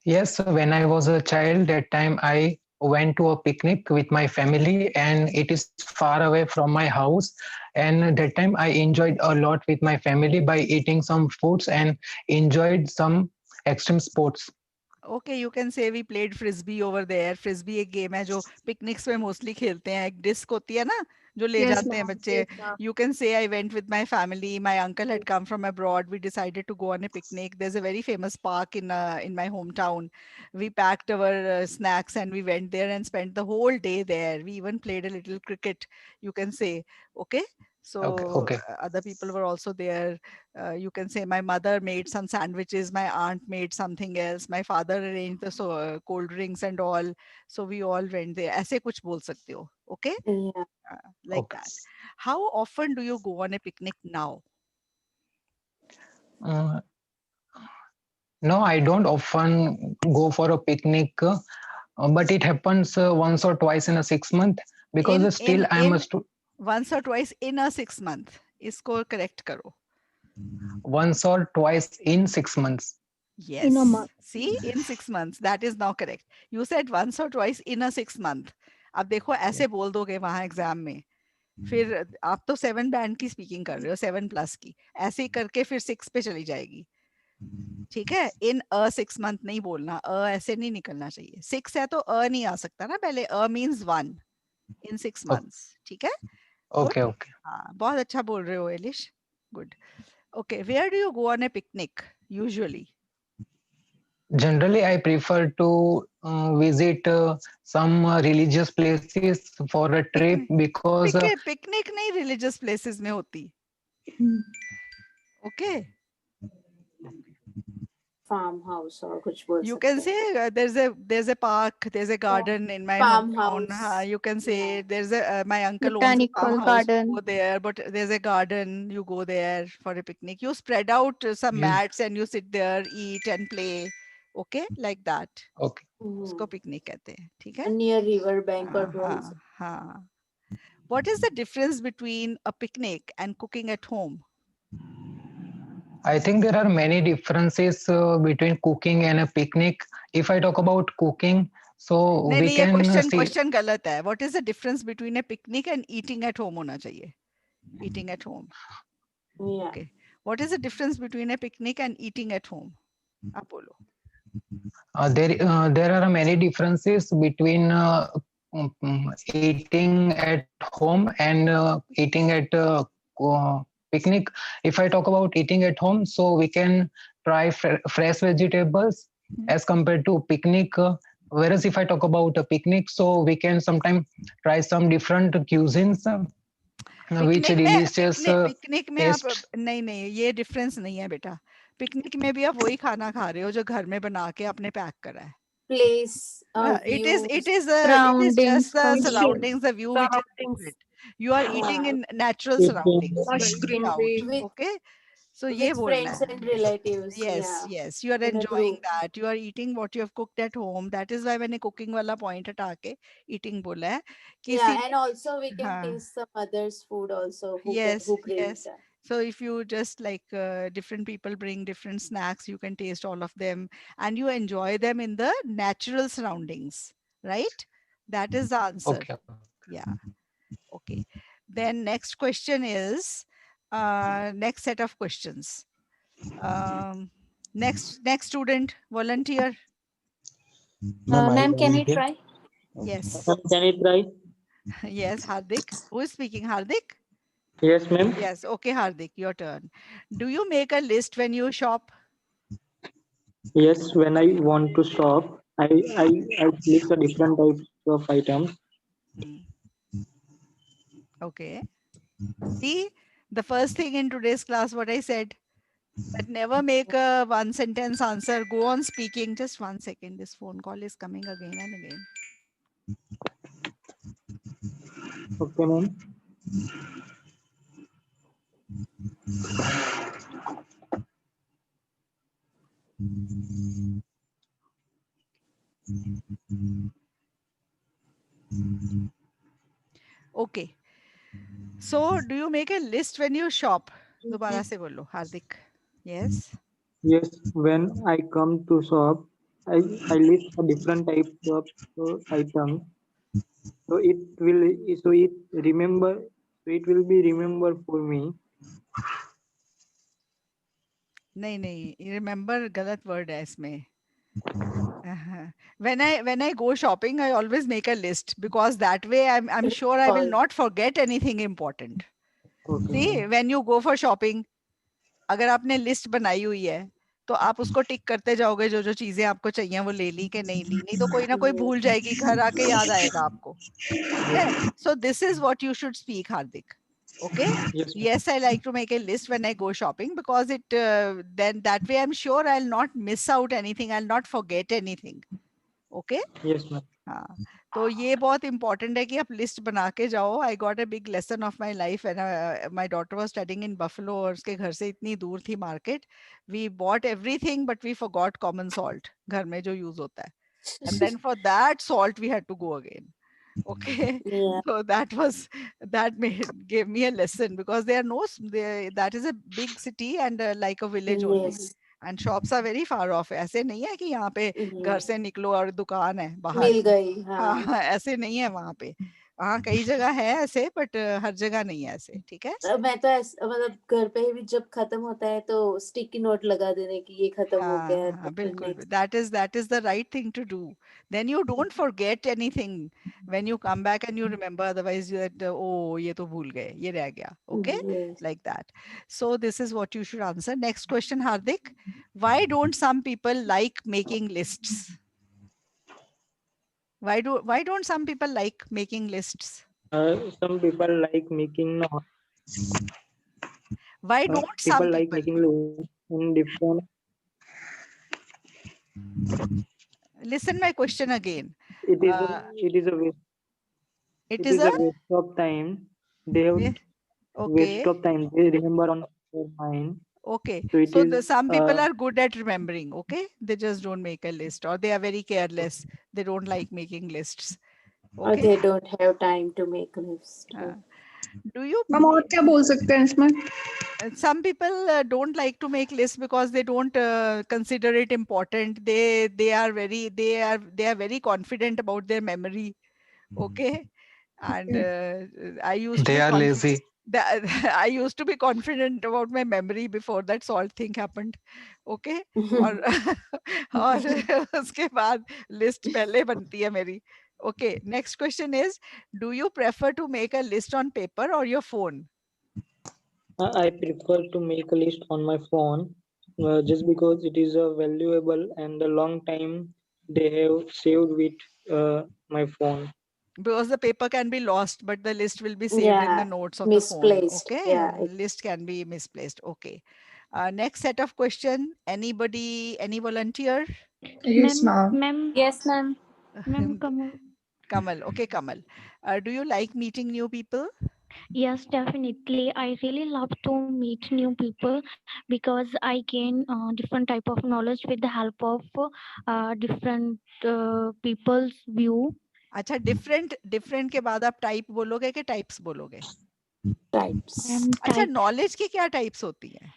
S4: Yes, when I was a child, that time I went to a picnic with my family, and it is far away from my house. And that time I enjoyed a lot with my family by eating some foods and enjoyed some extreme sports.
S1: Okay, you can say we played frisbee over there. Frisbee एक game है जो picnics में mostly खेलते हैं. एक disc होती है ना जो ले
S2: Yes,
S1: जाते हैं
S2: ma'am.
S1: बच्चे. You can say I went with my family. My uncle had come from abroad. We decided to go on a picnic. There's a very famous park in my hometown. We packed our snacks and we went there and spent the whole day there. We even played a little cricket. You can say, okay. So
S4: Okay.
S1: other people were also there. You can say my mother made some sandwiches, my aunt made something else, my father arranged the cold drinks and all. So we all went there. ऐसे कुछ बोल सकते हो, okay?
S3: Yeah.
S1: Like that. How often do you go on a picnic now?
S4: No, I don't often go for a picnic, but it happens once or twice in a 6 month because still I must.
S1: Once or twice in a 6 month. इसको correct करो.
S4: Once or twice in 6 months.
S1: Yes.
S2: In a month.
S1: See, in 6 months. That is now correct. You said once or twice in a 6 month. अब देखो ऐसे बोल दोगे वहां exam में. फिर आप तो 7 बैंड की स्पीकिंग कर रहे हो 7+ की. ऐसे ही करके फिर 6 पे चली जाएगी. ठीक है, इन अ 6 मंथ नहीं बोलना. ऐसे नहीं निकलना चाहिए. 6 है तो नहीं आ सकता ना पहले. मींस 1 इन 6 months. ठीक है.
S4: Okay.
S1: हाँ, बहुत अच्छा बोल रहे हो Eilish. Good. Okay, where do you go on a picnic usually?
S4: Generally, I prefer to visit some religious places for a trip because
S1: Picnic नहीं religious places में होती. Okay.
S3: Farmhouse or कुछ बोल
S1: You
S3: सकते
S1: can
S3: हैं.
S1: say there's a park, there's a garden in my hometown.
S3: Farmhouse.
S1: You can say there's a my uncle owns a
S15: Botanical
S1: farmhouse.
S15: garden.
S1: You go there, but there's a garden. You go there for a picnic. You spread out some mats and you sit there, eat and play. Okay, like that.
S4: Okay.
S1: उसको picnic कहते हैं. ठीक है?
S3: Near river bank or बोल सकते
S1: हाँ. What is the difference between a picnic and cooking at home?
S4: I think there are many differences between cooking and a picnic. If I talk about cooking, so
S1: नहीं
S4: we
S1: नहीं, ये
S4: can see.
S1: question गलत है. What is the difference between a picnic and eating at home होना चाहिए. Eating at home.
S3: Yeah.
S1: Okay. What is the difference between a picnic and eating at home? आप बोलो.
S4: There are many differences between eating at home and eating at picnic. If I talk about eating at home, so we can try fresh vegetables as compared to picnic. Whereas if I talk about a picnic, so we can sometimes try some different cuisines which delicious
S1: picnic में आप
S4: taste.
S1: नहीं ये difference नहीं है बेटा. Picnic में भी आप वही खाना खा रहे हो जो घर में बना के आपने पैक करा है.
S3: Place.
S1: It is just
S15: Surroundings,
S1: the
S15: culture.
S1: surroundings, the view which is different. You are eating in natural surroundings. You are
S2: Lush
S1: eating out.
S2: greenery.
S1: Okay. So ये
S3: With
S1: बोलना
S3: friends
S1: है.
S3: and relatives.
S1: Yes,
S3: Yeah.
S1: yes. You are
S3: In a
S1: enjoying
S3: group.
S1: that. You are eating what you have cooked at home. That is why मैंने cooking वाला point हटा के eating बोला है. कि
S3: Yeah,
S1: इसीलिए-
S3: and also we can
S1: हाँ.
S3: taste some others' food also
S1: Yes,
S3: who brings
S1: yes.
S3: that.
S1: So if you just like different people bring different snacks, you can taste all of them and you enjoy them in the natural surroundings, right? That is the answer.
S4: Okay.
S1: Yeah. Okay. Then next question is next set of questions. Next student volunteer.
S18: Ma'am,
S13: Ma'am, can I
S18: volunteer.
S13: try?
S1: Yes.
S17: Can I try?
S1: Yes, Hardik. Who is speaking? Hardik?
S17: Yes, ma'am.
S1: Yes. Okay, Hardik, your turn. Do you make a list when you shop?
S17: Yes, when I want to shop, I list a different types of items.
S1: Hmm. Okay. See, the first thing in today's class, what I said, that never make a one sentence answer. Go on speaking. Just 1 second. This phone call is coming again and again.
S17: Okay, ma'am.
S1: Okay. So, do you make a list when you shop? दोबारा से बोलो, Hardik. Yes.
S17: Yes, when I come to shop, I list a different types of items. So it will so it remember so it will be remember for me.
S1: नहीं, remember गलत word है इसमें. When I go shopping, I always make a list because that way I'm sure I will not forget anything important. See, when you go for shopping, अगर आपने list बनाई हुई है तो आप उसको टिक करते जाओगे जो जो चीजें आपको चाहिए वो ले ली कि नहीं ली, नहीं तो कोई ना कोई भूल जाएगी, घर आके याद आएगा आपको. ठीक है. So this is what you should speak, Hardik. Okay. Yes, I like to make a list when I go shopping because it then that way I'm sure I'll not miss out anything, I'll not forget anything. Okay.
S17: Yes, ma'am.
S1: हाँ, तो ये बहुत important है कि आप list बना के जाओ. I got a big lesson of my life when my daughter was studying in Buffalo और उसके घर से इतनी दूर थी market. We bought everything but we forgot common salt घर में जो use होता है. And then for that salt we had to go again. Okay.
S3: Yeah.
S1: So that gave me a lesson because that is a big city and like a village only.
S3: Yes.
S1: And shops are very far off. ऐसे नहीं है कि यहाँ पे घर से निकलो और दुकान है बाहर.
S3: मिल गई.
S1: हाँ,
S3: हाँ.
S1: ऐसे नहीं है वहाँ पे. हाँ, कई जगह है ऐसे बट हर जगह नहीं है ऐसे. ठीक है.
S3: मैं तो मतलब घर पे भी जब खत्म होता है तो स्टिकी नोट लगा देने की ये खत्म हो गया है.
S1: हाँ, बिल्कुल. That is the right thing to do. Then you don't forget anything when you come back and you remember. Otherwise, you that oh ये तो भूल गए, ये रह गया. Okay,
S3: Yes.
S1: like that. So this is what you should answer. Next question, Hardik. Why don't some people like making lists? Why don't some people like making lists?
S17: Some people like making.
S1: Why don't
S17: people
S1: some
S17: like
S1: people?
S17: making lists in different.
S1: Listen my question again.
S17: It is a waste.
S1: It is a
S17: waste of time. They have waste of time. They remember on their mind.
S1: Okay.
S17: So, it is,
S1: some people are good at remembering. Okay. They just don't make a list or they are very careless. They don't like making lists.
S3: Or
S1: Okay.
S3: they don't have time to make lists.
S1: Do you?
S2: Ma'am और क्या बोल सकते हैं इसमें?
S1: Some people don't like to make lists because they don't consider it important. They are very confident about their memory. Okay. And I used to
S4: They
S1: be
S4: are
S1: confident.
S4: lazy.
S1: I used to be confident about my memory before that salt thing happened. Okay. और उसके बाद list पहले बनती है मेरी. Okay. Next question is, do you prefer to make a list on paper or your phone?
S17: I prefer to make a list on my phone just because it is valuable and a long time they have saved with my phone.
S1: Because the paper can be lost, but the list will be saved in the notes of the phone.
S3: Misplaced.
S1: Okay.
S3: Yeah.
S1: List can be misplaced. Okay. Next set of question. Anybody, any volunteer?
S2: Yes, ma'am.
S9: Ma'am.
S3: Yes, ma'am.
S9: Ma'am, come on.
S1: Kamal. Okay, Kamal. Do you like meeting new people?
S9: Yes, definitely. I really love to meet new people because I gain different type of knowledge with the help of different people's view.
S1: अच्छा, different के बाद आप type बोलोगे कि types बोलोगे?
S3: Types.
S1: अच्छा, knowledge की क्या types होती हैं?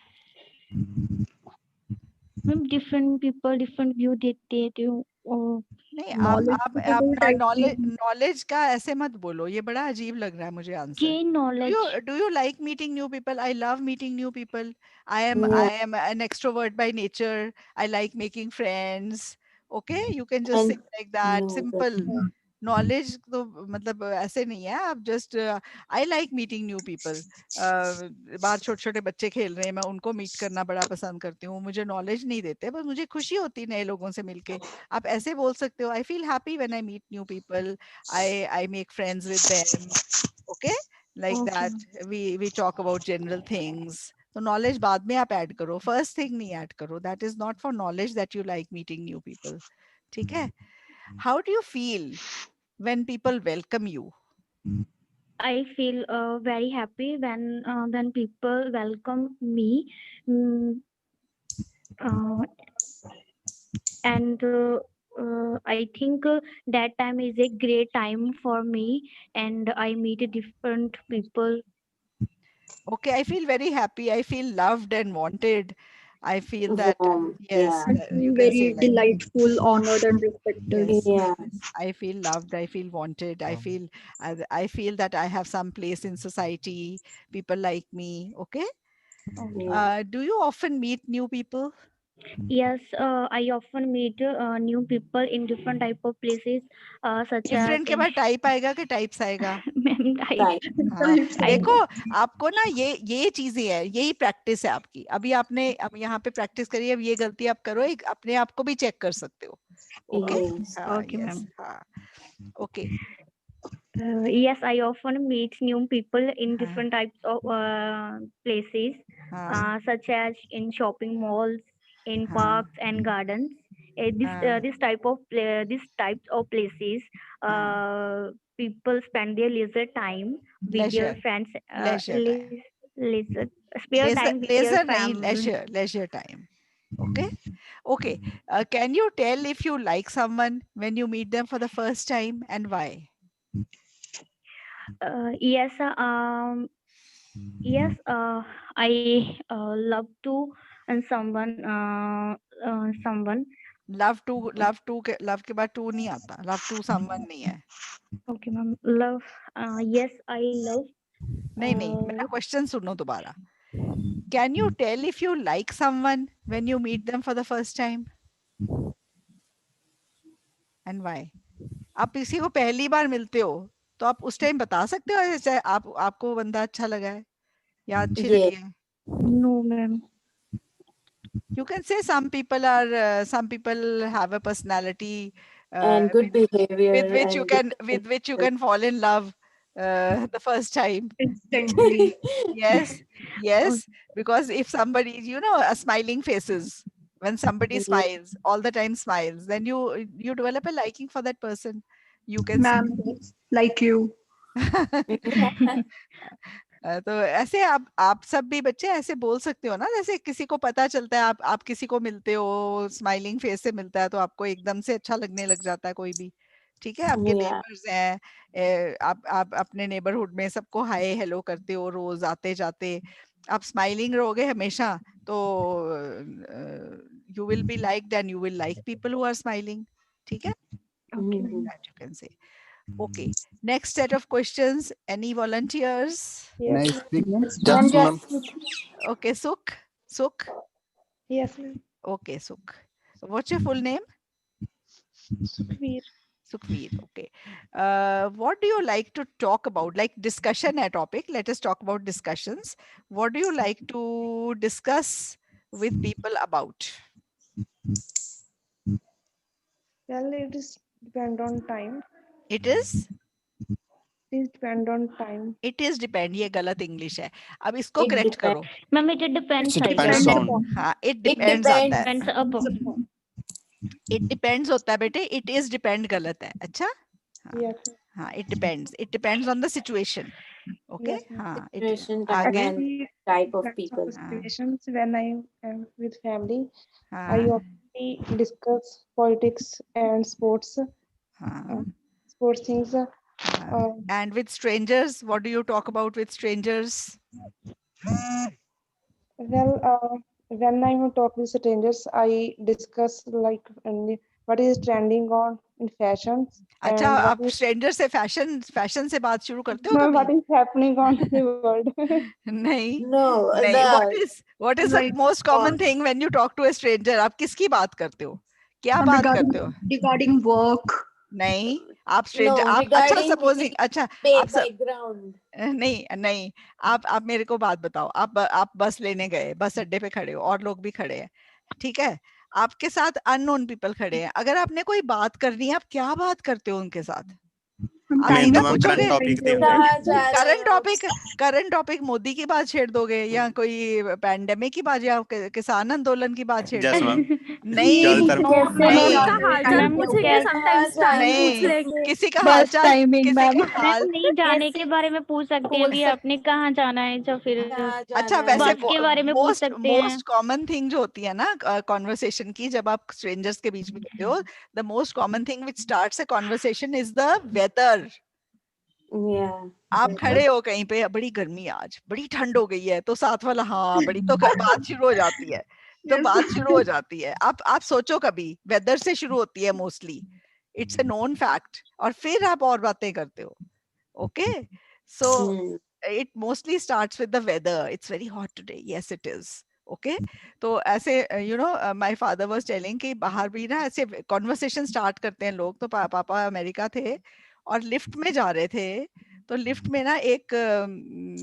S9: Different people, different view देते हैं.
S1: नहीं, आप अपना knowledge का ऐसे मत बोलो, ये बड़ा अजीब लग रहा है मुझे answer.
S9: Gain knowledge.
S1: Do you like meeting new people? I love meeting new people. I am an extrovert by nature. I like making friends. Okay, you can just say like that. Simple. Knowledge तो मतलब ऐसे नहीं है, आप just I like meeting new people. बाहर छोटे छोटे बच्चे खेल रहे हैं, मैं उनको मीट करना बड़ा पसंद करती हूँ। मुझे नॉलेज नहीं देते, बस मुझे खुशी होती है नए लोगों से मिलके। आप ऐसे बोल सकते हो, I feel happy when I meet new people, I make friends with them, okay, like
S8: Okay.
S1: That we talk about general things. तो नॉलेज बाद में आप ऐड करो, फर्स्ट थिंग नहीं ऐड करो। That is not for knowledge that you like meeting new people, ठीक है? How do you feel when people welcome you?
S9: I feel very happy when people welcome me. Mm, and I think that time is a great time for me, and I meet different people.
S1: Okay, I feel very happy. I feel loved and wanted. I feel that,
S3: Warm.
S1: yes,
S3: Yeah.
S1: you can say
S2: Very
S1: like,
S2: delightful, honored, and respected.
S1: yes,
S3: Yeah.
S1: yes. I feel loved. I feel wanted. I feel that I have some place in society. People like me. Okay.
S3: Yeah.
S1: Do you often meet new people?
S9: Yes, I often meet new people in different type of places, such as
S1: different के
S9: in
S1: बाद type आएगा कि types आएगा?
S9: type.
S1: हाँ,
S9: I
S1: देखो आपको ना ये चीजें है, यही प्रैक्टिस है आपकी। अभी आपने अब यहाँ पे प्रैक्टिस करी, अब ये गलती आप करो, एक अपने आप को भी चेक कर सकते हो। Okay,
S3: Yes.
S1: हाँ,
S8: Okay,
S1: यस,
S8: ma'am.
S1: हाँ, okay,
S9: Yes, I often meet new people in
S1: हाँ,
S9: different types of places,
S1: हाँ,
S9: such as in shopping malls, in
S1: हाँ,
S9: parks and gardens.
S1: हाँ,
S9: These types of places,
S1: हाँ,
S9: people spend their leisure time with their
S1: leisure,
S9: friends.
S1: Leisure time,
S9: Leisure, spare time with their
S1: leisure नहीं,
S9: family.
S1: Leisure time. Okay, okay. Can you tell if you like someone when you meet them for the first time and why?
S9: Yes, yes, I love to and someone.
S1: Love के बाद to नहीं आता, love to someone नहीं है।
S9: Okay, ma'am. Love. Yes, I love.
S1: नहीं, मेरा question सुनो दोबारा। Can you tell if you like someone when you meet them for the first time and why? आप किसी को पहली बार मिलते हो तो आप उस टाइम बता सकते हो जैसे आपको वो बंदा अच्छा लगा है या अच्छी लगी
S3: Yes.
S1: है?
S9: No, ma'am.
S1: You can say some people have a personality
S3: And good behavior and good
S1: with which you can fall in love the first time.
S2: Instantly.
S1: Yes, yes, because if somebody, smiling faces, when somebody
S3: Yeah.
S1: smiles, all the time smiles, then you develop a liking for that person. You can see.
S2: Ma'am, like you.
S1: तो ऐसे आप सब भी बच्चे ऐसे बोल सकते हो ना, जैसे किसी को पता चलता है, आप किसी को मिलते हो, स्माइलिंग फेस से मिलता है, तो आपको एकदम से अच्छा लगने लग जाता है कोई भी। ठीक है, आपके
S3: Yeah.
S1: नेबर्स हैं, आप अपने नेबरहुड में सबको हाय हेलो करते हो रोज आते जाते, आप स्माइलिंग रहोगे हमेशा, तो you will be liked and you will like people who are smiling. ठीक है,
S3: Mhm.
S1: that you can say. Okay, next set of questions. Any volunteers?
S6: Can I speak?
S3: Ma'am,
S14: Ma'am.
S1: Okay, Sukh.
S12: Yes, ma'am.
S1: Okay, Sukh. What's your full name?
S12: Sukhveer.
S1: Sukhveer. Okay. What do you like to talk about? Like discussion a topic. Let us talk about discussions. What do you like to discuss with people about?
S12: Well, it is depend on time.
S1: It is?
S12: It is depend on time.
S1: It is depend. ये गलत English है, अब इसको
S3: It
S1: correct
S3: depends.
S1: करो।
S9: Ma'am, it depends.
S14: It
S9: I
S14: depends
S9: guess.
S14: on.
S1: हाँ, it
S3: It
S1: depends आता है।
S9: Depends upon.
S1: It depends होता है बेटे, it is depend गलत है। अच्छा, हाँ,
S12: Yes.
S1: हाँ, it depends on the situation. Okay,
S12: Yes, ma'am.
S1: हाँ,
S3: Situation, time,
S1: आगे,
S3: and
S12: Actually,
S3: type of
S12: depends on
S3: people.
S12: the situations. When I am with family, I
S1: हाँ,
S12: often discuss politics and sports,
S1: हाँ,
S12: sports things.
S1: हाँ. And with strangers, what do you talk about with strangers?
S12: Well, when I talk with strangers, I discuss like what is trending on in fashions
S1: अच्छा,
S12: and
S1: आप stranger से fashion से बात शुरू करते हो
S12: what
S1: कभी?
S12: is happening on the world.
S1: नहीं,
S3: No,
S1: नहीं.
S3: the
S1: What is the most common thing when you talk to a stranger? आप किसकी बात करते हो? क्या बात करते हो?
S2: Regarding work.
S1: नहीं, आप स्ट्रेंजर,
S3: No,
S1: आप अच्छा
S3: regarding
S1: सपोजिंग,
S3: the
S1: अच्छा आप
S3: background.
S1: नहीं नहीं, आप मेरे को बात बताओ, आप बस लेने गए, बस अड्डे पे खड़े हो और लोग भी खड़े हैं, ठीक है, आपके साथ अननोन पीपल खड़े हैं, अगर आपने कोई बात करनी है, आप क्या बात करते हो उनके साथ? आप
S14: मैम
S1: सीधा
S14: तो मैम
S1: पूछोगे
S14: करंट टॉपिक थे
S3: कहाँ जा रहे
S1: करंट टॉपिक मोदी की बात छेड़ दोगे, या कोई पैंडेमिक की बात, या किसान आंदोलन की बात छेड़
S14: जस
S1: दोगे?
S14: मैम
S1: नहीं
S14: ज्यादातर
S1: नहीं
S7: का हालचाल
S13: मैम
S7: पूछेंगे, समटाइम्स टाइम पूछ
S1: नहीं,
S7: लेंगे।
S1: किसी का
S15: बस
S1: हालचाल,
S15: टाइमिंग
S1: किसी
S15: मैम।
S1: का हाल,
S13: नहीं जाने
S3: ऐसे
S13: के बारे में पूछ सकते हैं
S3: बोल
S13: कि
S3: सकते
S13: आपने कहाँ जाना है, या फिर
S3: कहाँ
S1: अच्छा
S3: जाना
S1: वैसे
S3: है।
S13: बस के बारे में पूछ
S1: मोस्ट
S13: सकते हैं।
S1: मोस्ट कॉमन थिंग जो होती है ना कॉन्वर्सेशन की, जब आप स्ट्रेंजर्स के बीच में होते हो, the most common thing which starts a conversation is the weather.
S3: Yeah.
S1: आप खड़े हो कहीं पे, बड़ी गर्मी है आज, बड़ी ठंड हो गई है, तो साथ वाला हाँ बड़ी, तो बात शुरू हो जाती है, तो बात शुरू हो जाती है। आप सोचो कभी, वेदर से शुरू होती है mostly, it's a known fact, और फिर आप और बातें करते हो। Okay, so it mostly starts with the weather. It's very hot today. Yes, it is. Okay. तो ऐसे my father was telling कि बाहर भी ना ऐसे conversation start करते हैं लोग। तो पापा अमेरिका थे और लिफ्ट में जा रहे थे, तो लिफ्ट में ना एक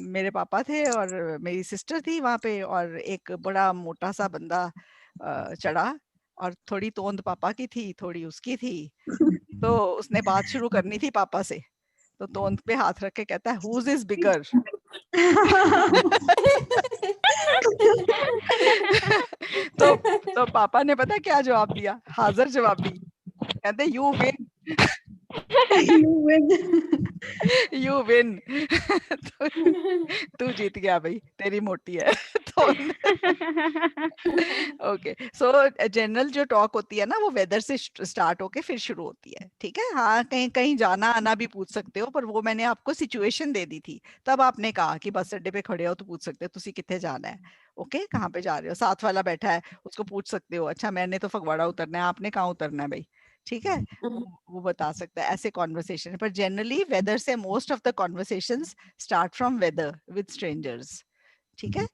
S1: मेरे पापा थे और मेरी सिस्टर थी वहां पे, और एक बड़ा मोटा सा बंदा चढ़ा, और थोड़ी तोंद पापा की थी, थोड़ी उसकी थी, तो उसने बात शुरू करनी थी पापा से, तो तोंद पे हाथ रख के कहता है हुज इज बिगर। तो पापा ने पता क्या जवाब दिया, हाजिर जवाब दी, कहते यू विन। You win. तू जीत गया भाई, तेरी मोटी है। तो ओके, सो जनरल जो टॉक होती है ना, वो वेदर से स्टार्ट होके फिर शुरू होती है, ठीक है। हाँ, कहीं कहीं जाना आना भी पूछ सकते हो, पर वो मैंने आपको सिचुएशन दे दी थी, तब आपने कहा कि बस अड्डे पे खड़े हो तो पूछ सकते हो तुसी कितने जाना है, ओके, कहाँ पे जा रहे हो, साथ वाला बैठा है उसको पूछ सकते हो, अच्छा मैंने तो फगवाड़ा उतरना है, आपने कहाँ उतरना है भाई, ठीक है, वो बता सकता है, ऐसे कॉन्वर्सेशन। पर जनरली वेदर से most of the conversations start from weather with strangers, ठीक है।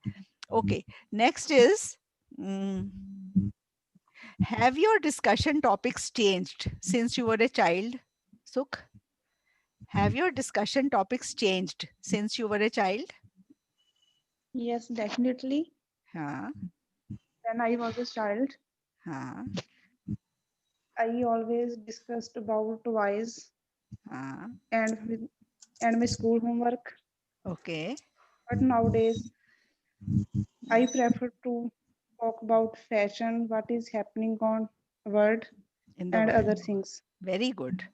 S1: Okay, next is have your discussion topics changed since you were a child? Sukh, have your discussion topics changed since you were a child?
S19: Yes, definitely.
S1: हाँ,
S19: When I was a child,
S1: हाँ,
S19: I always discussed about toys
S1: हाँ,
S19: and my school homework.
S1: okay.
S19: But nowadays, I prefer to talk about fashion, what is happening on world,
S1: In the
S19: and
S1: world.
S19: other things.
S1: Very good.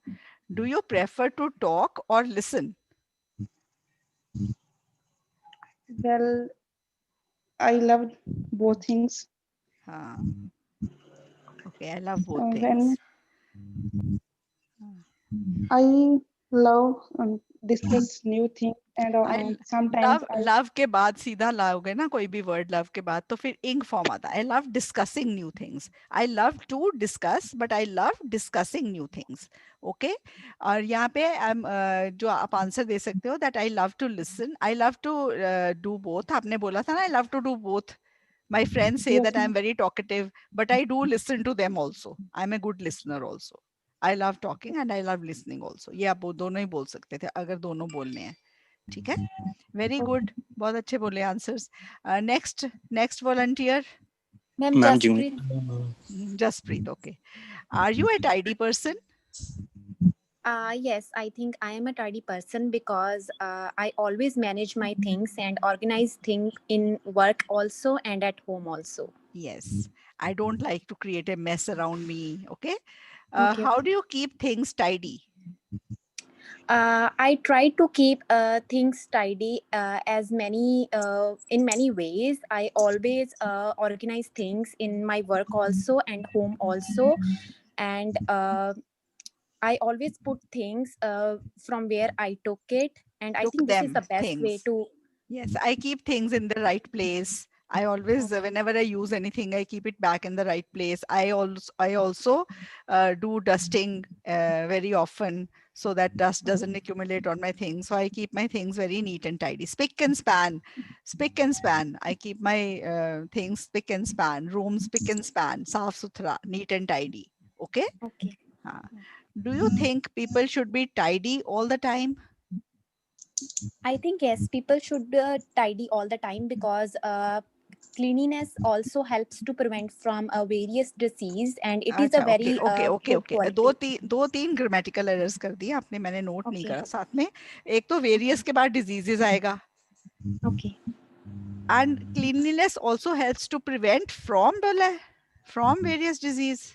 S1: Do you prefer to talk or listen?
S19: Well, I love both things.
S1: Okay, I love both
S19: When
S1: things.
S19: I love discuss new things, and sometimes
S1: love के बाद सीधा लाओगे ना कोई भी word, love के बाद तो फिर इंग फॉर्म आता है। I love discussing new things, I love to discuss, but I love discussing new things, okay. और यहाँ पे जो आप आंसर दे सकते हो, that I love to listen, I love to do both. आपने बोला था ना I love to do both. My friends say
S19: Yes,
S1: that I'm very talkative, but I do listen to them also. I'm a good listener also. I love talking and I love listening also. ये आप दोनों ही बोल सकते थे अगर दोनों बोलने हैं, ठीक है। वेरी गुड, बहुत अच्छे बोले answers. Next volunteer.
S14: Ma'am
S1: Jaspreet. Jaspreet, okay. Are you a tidy person?
S20: Yes, I think I am a tidy person because I always manage my things and organize things in work also and at home also.
S1: Yes, I don't like to create a mess around me, okay?
S20: Okay,
S1: How
S20: okay.
S1: do you keep things tidy?
S20: I try to keep things tidy in many ways. I always organize things in my work also and home also, and I always put things from where I took it, and I
S1: Took
S20: think this
S1: them
S20: is the best way
S1: things.
S20: to.
S1: Yes, I keep things in the right place. I always, whenever I use anything, I keep it back in the right place. I also do dusting very often, so that dust doesn't accumulate on my things. So I keep my things very neat and tidy. Spick and span, spick and span. I keep my things spick and span. Room spick and span, saaf suthra, neat and tidy. Okay.
S20: Okay.
S1: Do you think people should be tidy all the time?
S20: I think yes, people should tidy all the time because cleanliness also helps to prevent from various disease, and it is a
S1: अच्छा, okay
S20: very
S1: okay okay
S20: good
S1: okay,
S20: quality.
S1: दो तीन grammatical errors कर दिए आपने, मैंने note नहीं
S20: Okay.
S1: करा साथ में। एक तो वेरियस के बाद डिजीजेस आएगा,
S20: Okay.
S1: And cleanliness also helps to prevent from बोला है, from various disease,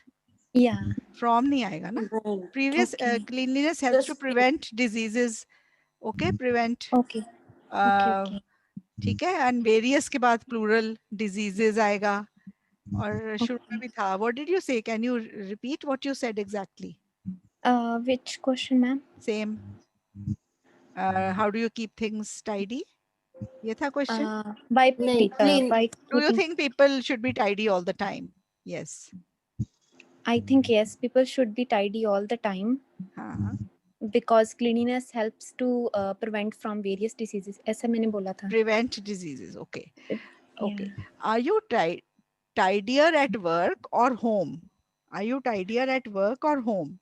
S20: Yeah.
S1: From नहीं आएगा ना,
S3: Prevent.
S1: Previous
S20: Okay.
S1: Cleanliness helps to
S3: Just
S1: prevent diseases, okay prevent,
S20: Okay. Okay. Okay.
S1: ठीक है, एंड वेरियस के बाद प्लूरल डिजीजेस आएगा, और शुरू में भी था, व्हाट डिड यू से, can you repeat what you said exactly?
S20: Which question, ma'am?
S1: Same, how do you keep things tidy, ये था question.
S20: By
S3: nahi, clean.
S20: by
S1: do you
S20: keeping.
S1: Think people should be tidy all the time? Yes,
S20: I think yes, people should be tidy all the time
S1: हाँ,
S20: because cleanliness helps to prevent from various diseases. ऐसा मैंने बोला था.
S1: prevent diseases, okay, okay.
S20: Yeah.
S1: Are you tidier at work or home? Are you tidier at work or home?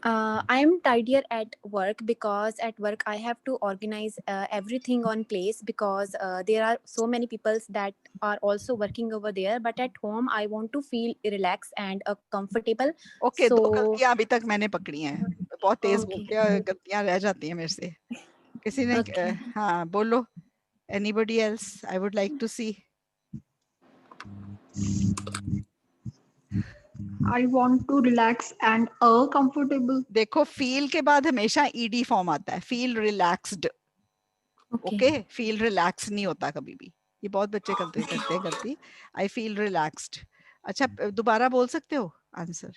S20: I am tidier at work because at work I have to organize everything on place because there are so many people that are also working over there. But at home, I want to feel relaxed and comfortable.
S1: Okay,
S20: So
S1: दो गलतियां अभी तक मैंने पकड़ी हैं, बहुत तेज
S20: Okay.
S1: बोलते हैं, गलतियां रह जाती हैं मेरे से। किसी ने
S20: Okay.
S1: हाँ बोलो, anybody else? I would like to see.
S2: I want to relax and comfortable.
S1: देखो फील के बाद हमेशा ed फॉर्म आता है, feel relaxed, okay, feel relax नहीं होता कभी भी, ये बहुत बच्चे करते हैं गलती, आई फील रिलैक्स्ड। अच्छा दोबारा बोल सकते हो answer?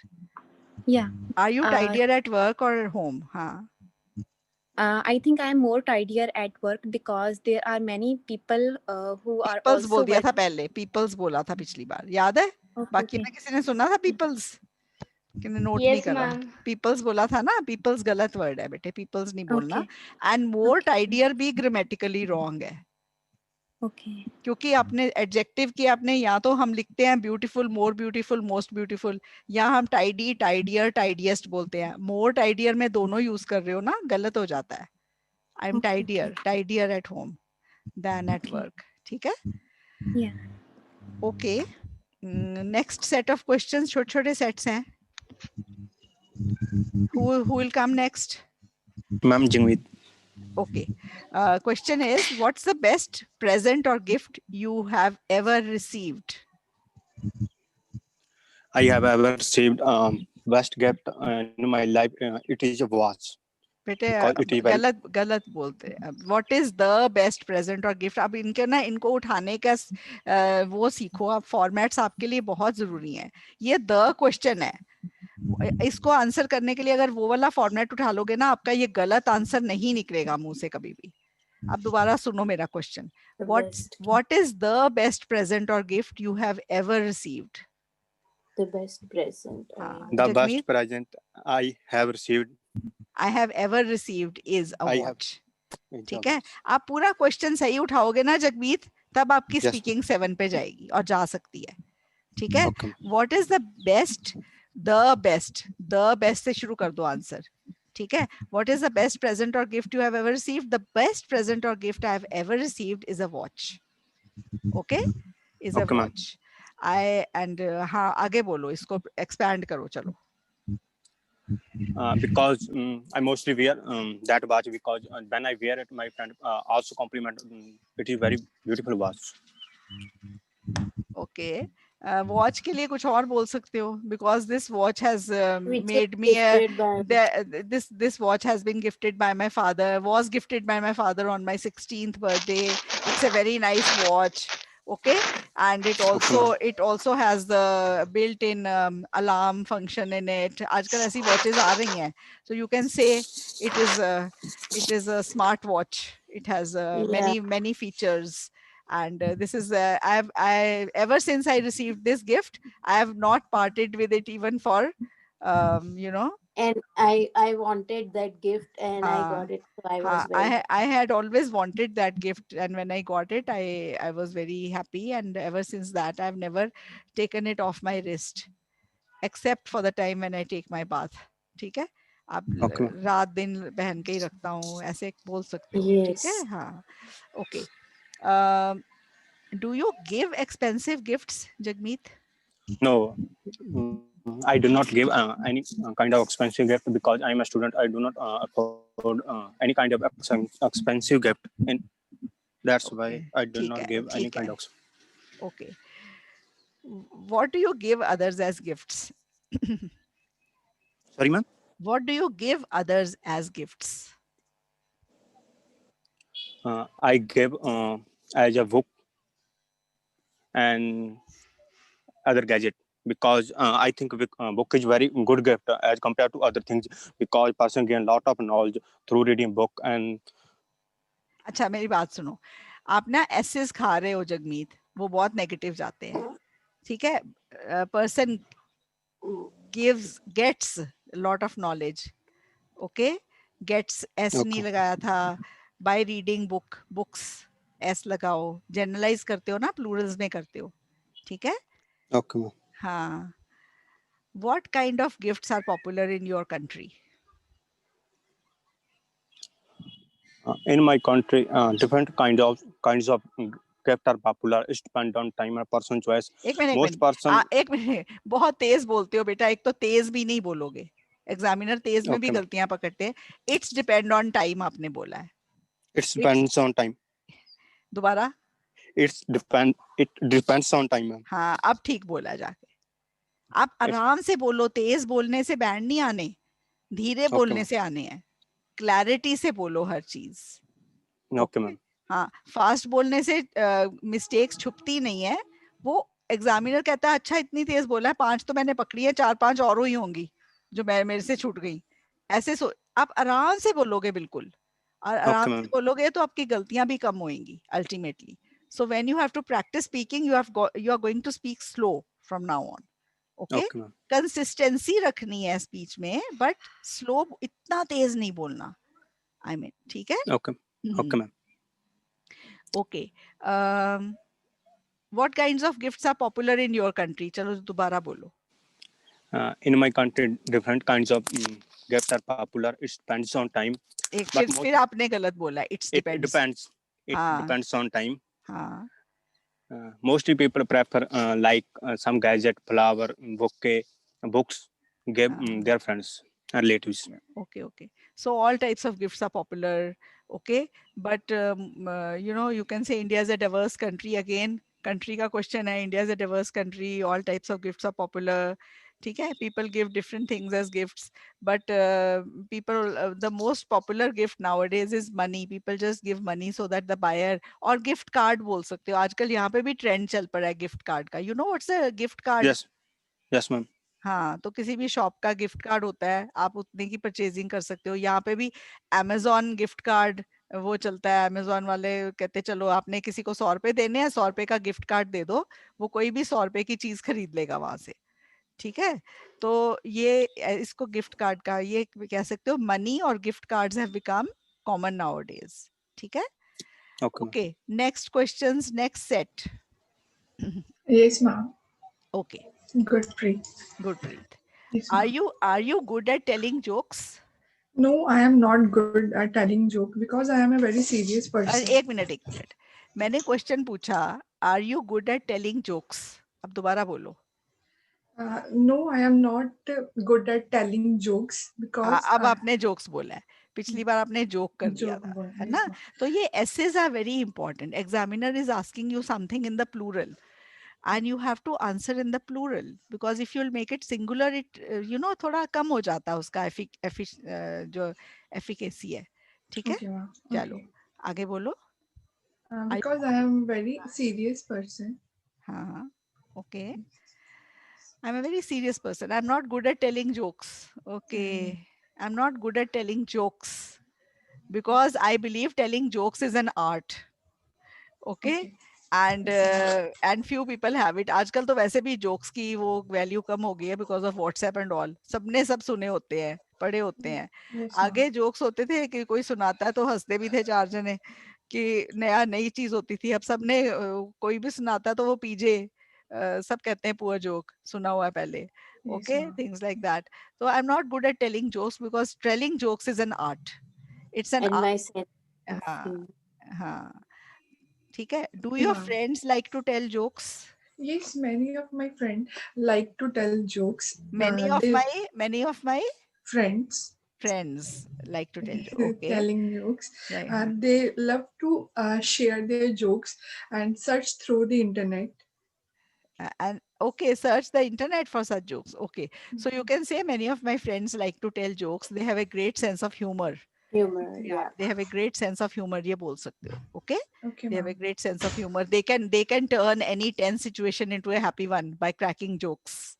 S20: Yeah.
S1: Are you tidier at work or home? हाँ,
S20: I think I am more tidier at work because there are many people who are
S1: peoples
S20: also
S1: बोल दिया था
S20: working.
S1: पहले, पीपल्स बोला था पिछली बार, याद है? बाकी में किसी ने सुना था पीपल्स? किसी ने नोट नहीं
S9: Yes,
S1: करा?
S9: ma'am.
S1: पीपल्स बोला था ना, पीपल्स गलत वर्ड है बेटे, पीपल्स नहीं बोलना।
S20: Okay.
S1: एंड मोर टाइडियर भी ग्रामेटिकली रॉन्ग है,
S20: Okay.
S1: क्योंकि आपने एडजेक्टिव की, आपने या तो हम लिखते हैं beautiful, more beautiful, most beautiful, या हम टाइडी, टाइडियर, टाइडिएस्ट बोलते हैं। मोर टाइडियर में दोनों यूज कर रहे हो ना, गलत हो जाता है। I am tidier, tidier at home than at work, ठीक है?
S20: Yeah.
S1: Okay, next set of questions, छोटे छोटे सेट्स हैं। who will come next?
S14: Ma'am Jingmeet.
S1: Okay, question is, what's the best present or gift you have ever received?
S14: I have ever received best gift in my life. It is a watch.
S1: बेटे
S14: Because it is very
S1: गलत गलत बोलते हैं। What is the best present or gift? अब इनके ना, इनको उठाने का वो सीखो आप, फॉर्मेट्स आपके लिए बहुत जरूरी हैं। ये द क्वेश्चन है, इसको आंसर करने के लिए अगर वो वाला फॉर्मेट उठा लोगे ना, आपका ये गलत आंसर नहीं निकलेगा मुंह से कभी भी। अब दोबारा सुनो मेरा question, what is the best present or gift you have ever received?
S3: The best present.
S14: the best present I have received.
S1: I have ever received is a
S14: I have-
S1: watch. ठीक है, आप पूरा क्वेश्चन सही उठाओगे ना जगमीत, तब आपकी
S14: Yes.
S1: Speaking 7 पे जाएगी और जा सकती है, ठीक है? What is the best, the best से शुरू कर दो आंसर, ठीक है? What is the best present or gift you have ever received? The best present or gift I have ever received is a watch, okay, is a
S14: Okay, ma'am.
S1: Watch. I and हाँ आगे बोलो, इसको expand करो, चलो।
S14: Because I mostly wear that watch because when I wear it, my friend also compliment it is very beautiful watch.
S1: Okay, watch के लिए कुछ और बोल सकते हो, because this watch has
S3: Which
S1: made
S3: is
S1: me
S3: gifted by
S1: this watch has been gifted by my father, was gifted by my father on my 16th birthday. It's a very nice watch, okay, and it also has the built-in alarm function in it. आजकल ऐसी watches आ रही हैं, so you can say it is a smart watch. It has many features, and this is I ever since I received this gift, I have not parted with it even for you know.
S3: and I wanted that gift and I got it, so I was very
S1: I had always wanted that gift, and when I got it, I was very happy, and ever since that I've never taken it off my wrist, except for the time when I take my bath. ठीक है, आप
S14: Okay.
S1: रात दिन पहन के ही रखता हूँ ऐसे बोल सकते हो, ठीक है.
S3: Yes.
S1: हाँ, okay. Do you give expensive gifts, Jagmeet?
S14: No, I do not give any kind of expensive gift because I am a student. I do not afford any kind of expensive gift, and that's why
S1: Okay,
S14: I do
S1: ठीक
S14: not
S1: है,
S14: give any
S1: ठीक
S14: kind
S1: है.
S14: of.
S1: Okay. What do you give others as gifts?
S14: Sorry, ma'am.
S1: What do you give others as gifts?
S14: I give as a book and other gadget because I think book is very good gift as compared to other things because person gain lot of knowledge through reading book and.
S1: अच्छा, मेरी बात सुनो. आप ना assess खा रहे हो जगमीत, वो बहुत नेगेटिव जाते हैं, ठीक है. Person gets lot of knowledge, okay. Gets s नहीं
S14: Okay.
S1: लगाया था. By reading books s लगाओ. Generalize करते हो ना, plurals में करते हो, ठीक है.
S14: Okay, ma'am.
S1: हाँ. What kind of gifts are popular in your country?
S14: In my country, different kinds of gift are popular. It depend on time and person choice.
S1: एक मिनट
S14: Most person.
S1: एक minute, बहुत तेज बोलते हो बेटा. एक तो तेज भी नहीं बोलोगे, एग्जामिनर तेज में भी
S14: Okay, ma'am.
S1: गलतियां पकड़ते हैं. इट्स डिपेंड ऑन टाइम आपने बोला है.
S14: It depends on time.
S1: दोबारा.
S14: It depends on time, ma'am.
S1: हाँ, अब ठीक बोला जाके. आप आराम से बोलो, तेज बोलने से बैंड नहीं आने, धीरे
S14: Okay,
S1: बोलने
S14: ma'am.
S1: से आने हैं. क्लैरिटी से बोलो हर चीज.
S14: Okay, ma'am.
S1: हाँ, फास्ट बोलने से मिस्टेक्स छुपती नहीं है. वो एग्जामिनर कहता है अच्छा इतनी तेज बोला है, 5 तो मैंने पकड़ी है, 4-5 और ही होंगी जो मेरे से छूट गई. ऐसे आप आराम से बोलोगे बिल्कुल, और
S14: Okay,
S1: आराम से
S14: ma'am.
S1: बोलोगे तो आपकी गलतियां भी कम होंगी ultimately. So when you have to practice speaking, you are going to speak slow from now on. Okay.
S14: Okay, ma'am.
S1: Consistency रखनी है स्पीच में, बट स्लो, इतना तेज नहीं बोलना. आई मीन, ठीक है.
S14: Okay. Okay, ma'am.
S1: Okay. What kinds of gifts are popular in your country? चलो दोबारा बोलो.
S14: In my country, different kinds of gifts are popular. It depends on time.
S1: फिर आपने गलत बोला. It depends.
S14: It
S1: हाँ.
S14: depends on time.
S1: हाँ.
S14: Mostly people prefer like some gadget, flower, bouquet, books, give their friends and relatives.
S1: Okay. So all types of gifts are popular. Okay, but you can say India is a diverse country. Again, country का question है. India is a diverse country. All types of gifts are popular. ठीक है, people give different things as gifts, but the most popular gift nowadays is money. People just give money so that the buyer, or gift card बोल सकते हो. आजकल यहाँ पे भी trend चल पड़ा है gift card का. You know what's a gift card?
S14: Yes, ma'am.
S1: हाँ, तो किसी भी शॉप का गिफ्ट कार्ड होता है, आप उतने की परचेजिंग कर सकते हो. यहाँ पे भी Amazon गिफ्ट कार्ड वो चलता है. Amazon वाले कहते चलो आपने किसी को 100 रुपए देने हैं, 100 रुपए का गिफ्ट कार्ड दे दो, वो कोई भी 100 रुपए की चीज खरीद लेगा वहां से. ठीक है, तो ये इसको गिफ्ट कार्ड का ये कह सकते हो. मनी और gift cards have become common nowadays. ठीक है. Okay, next questions, next set.
S21: Yes, ma'am.
S1: Okay.
S21: Gurpreet.
S1: Gurpreet.
S21: Yes,
S1: Are you good at telling jokes?
S21: No, I am not good at telling joke because I am a very serious person.
S1: एक minute. मैंने question पूछा, Are you good at telling jokes? अब दोबारा बोलो.
S21: No, I am not good at telling jokes because.
S1: अब आपने jokes बोला है. पिछली बार आपने joke कर दिया था, है ना? तो ये essays are very important. Examiner is asking you something in the plural, and you have to answer in the plural, because if you'll make it singular, it थोड़ा कम हो जाता है उसका जो efficacy है. ठीक है?
S21: Okay, ma'am.
S1: चलो आगे बोलो.
S21: Because I am very serious person.
S1: हाँ. Okay. I'm a very serious person. I'm not good at telling jokes. Okay. I'm not good at telling jokes because I believe telling jokes is an art. Okay. And few people have it. आजकल तो वैसे भी jokes की वो value कम हो गई है because of WhatsApp and all. सबने सब सुने होते हैं, पढ़े होते हैं. आगे jokes होते थे कि कोई सुनाता है तो हंसते भी थे 4 जने कि नई चीज होती थी. अब सबने कोई भी सुनाता है तो वो पीजे सब कहते हैं पुअर जोक, सुना हुआ है पहले.
S21: Yes,
S1: Okay,
S21: ma'am.
S1: things like that. So I'm not good at telling jokes because telling jokes is an art. It's an
S3: And
S1: art.
S3: my sense of
S1: हाँ,
S3: humor.
S1: हाँ, ठीक है. Do
S21: Okay,
S1: your
S21: ma'am.
S1: friends like to tell jokes?
S21: Yes, many of my friends like to tell jokes.
S1: Many of
S21: They
S1: my
S21: friends
S1: friends like to tell jokes. Okay,
S21: telling jokes.
S1: right.
S21: They love to share their jokes and search through the internet.
S1: And okay, search the internet for such jokes. Okay, so you can say many of my friends like to tell jokes. They have a great sense of humor.
S3: Humor,
S1: Yeah,
S3: yeah.
S1: they have a great sense of humor. ये बोल सकते हो. Okay,
S21: Okay,
S1: they have a
S21: ma'am.
S1: great sense of humor. They can turn any tense situation into a happy one by cracking jokes.